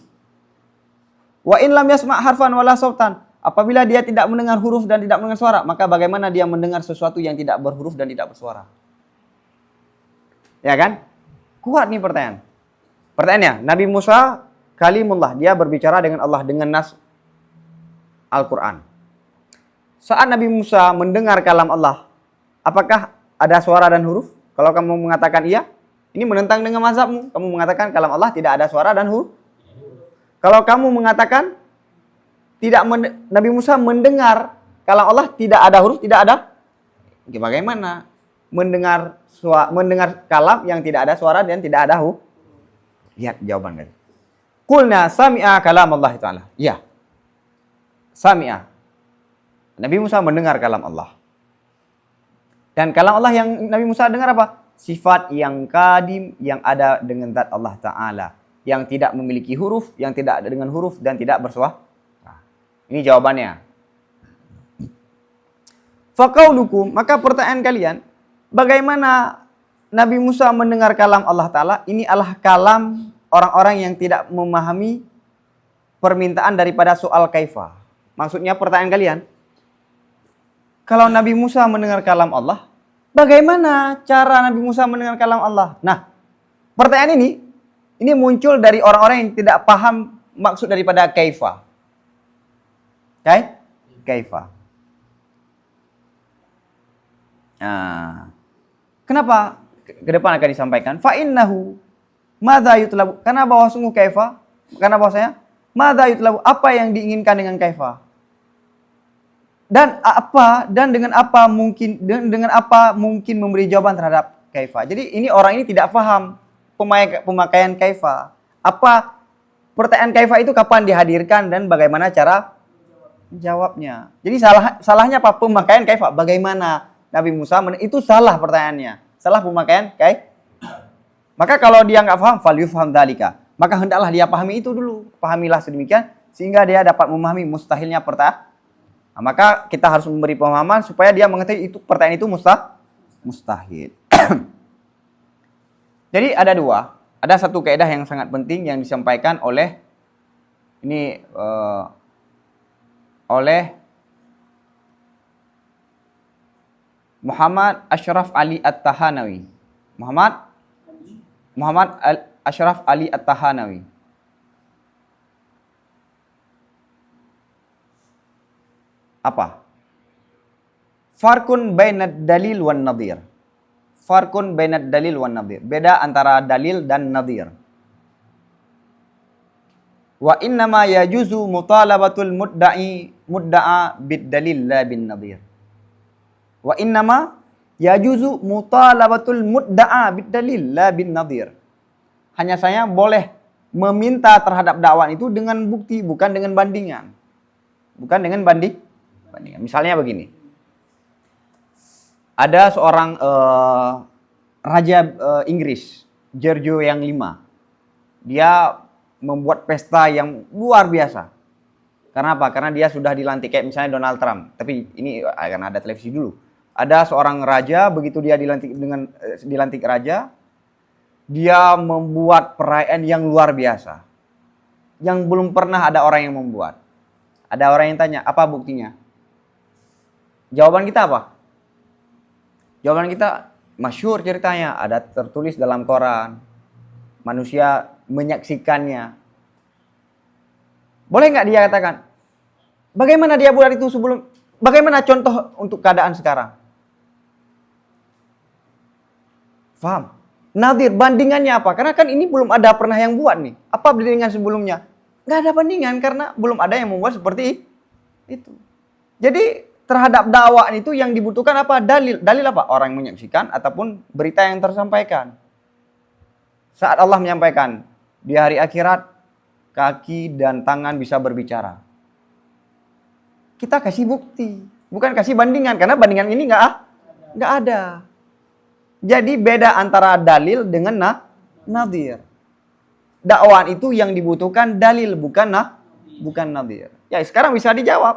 Wa in lam yasma' harfan wala sautan, apabila dia tidak mendengar huruf dan tidak mendengar suara, maka bagaimana dia mendengar sesuatu yang tidak berhuruf dan tidak bersuara? Ya kan? Kuat nih pertanyaan. Pertanyaannya, Nabi Musa kalimullah, dia berbicara dengan Allah dengan nas Al-Quran. Saat Nabi Musa mendengar kalam Allah, apakah ada suara dan huruf? Kalau kamu mengatakan iya, ini menentang dengan mazhabmu. Kamu mengatakan kalam Allah tidak ada suara dan huruf. Kalau kamu mengatakan Nabi Musa mendengar kalam Allah tidak ada huruf, tidak ada, bagaimana mendengar kalam yang tidak ada suara dan tidak ada huruf? Lihat jawaban tadi. Qulna sami'a kalam Allah Ta'ala. Ya. Sami'a. Nabi Musa mendengar kalam Allah. Dan kalam Allah yang Nabi Musa dengar apa? Sifat yang kadim, yang ada dengan zat Allah Ta'ala. Yang tidak memiliki huruf, yang tidak ada dengan huruf, dan tidak bersuara. Nah, ini jawabannya. Faqaulukum, maka pertanyaan kalian, bagaimana Nabi Musa mendengar kalam Allah Ta'ala? Ini adalah kalam orang-orang yang tidak memahami permintaan daripada soal kaifa. Maksudnya pertanyaan kalian, kalau Nabi Musa mendengar kalam Allah, bagaimana cara Nabi Musa mendengar kalam Allah? Nah, pertanyaan ini muncul dari orang-orang yang tidak paham maksud daripada kaifa. Kaifa. Nah, kenapa ke depan akan disampaikan? Fa'innahu madza yutlabu. Karena bahwa sungguh kaifa, karena bahwasanya madza yutlabu, apa yang diinginkan dengan kaifa? Dan dengan apa mungkin memberi jawaban terhadap kaifa. Jadi ini orang ini tidak paham pemakaian kaifa. Apa pertanyaan kaifa itu kapan dihadirkan dan bagaimana cara jawabnya. Jadi salahnya apa? Pemakaian kaifa. Bagaimana Nabi Musa itu salah pertanyaannya. Salah pemakaian Maka kalau dia nggak paham, falyufham dzalika. Maka hendaklah dia pahami itu dulu. Pahamilah sedemikian sehingga dia dapat memahami mustahilnya pertanyaan. Nah, maka kita harus memberi pemahaman supaya dia mengetahui itu pertanyaan itu mustahil. Jadi ada satu kaidah yang sangat penting yang disampaikan oleh Muhammad Ashraf Ali At-Tahanawi. Muhammad Ashraf Ali At-Tahanawi. Apa? Farkun bainad dalil wan nadhir. Farkun bainad dalil wan nadhir. Beda antara dalil dan nadhir. Wa innama yajuzu mutalabatul mudda'a bid dalil la bin nadhir. Wa innama yajuzu mutalabatul mudda'a bid dalil la bin nadhir. Hanya saya boleh meminta terhadap dakwaan itu dengan bukti, bukan dengan bandingan. Bukan dengan bandingan. Misalnya begini. Ada seorang raja Inggris, George yang 5. Dia membuat pesta yang luar biasa. Karena apa? Karena dia sudah dilantik kayak misalnya Donald Trump. Tapi ini akan ada televisi dulu. Ada seorang raja, begitu dia dilantik raja, dia membuat perayaan yang luar biasa. Yang belum pernah ada orang yang membuat. Ada orang yang tanya, apa buktinya? Jawaban kita apa? Jawaban kita, masyhur ceritanya, ada tertulis dalam koran. Manusia menyaksikannya. Boleh nggak dia katakan, bagaimana dia buat itu sebelum, bagaimana contoh untuk keadaan sekarang? Faham? Nadir, bandingannya apa? Karena kan ini belum ada pernah yang buat nih. Apa bandingan sebelumnya? Nggak ada bandingan karena belum ada yang membuat seperti itu. Jadi terhadap dakwah itu yang dibutuhkan apa? Dalil. Dalil apa? Orang yang menyaksikan ataupun berita yang tersampaikan. Saat Allah menyampaikan, di hari akhirat, kaki dan tangan bisa berbicara. Kita kasih bukti. Bukan kasih bandingan. Karena bandingan ini nggak ada. Jadi beda antara dalil dengan nadir. Dakwaan itu yang dibutuhkan dalil, bukan nadir. Ya sekarang bisa dijawab.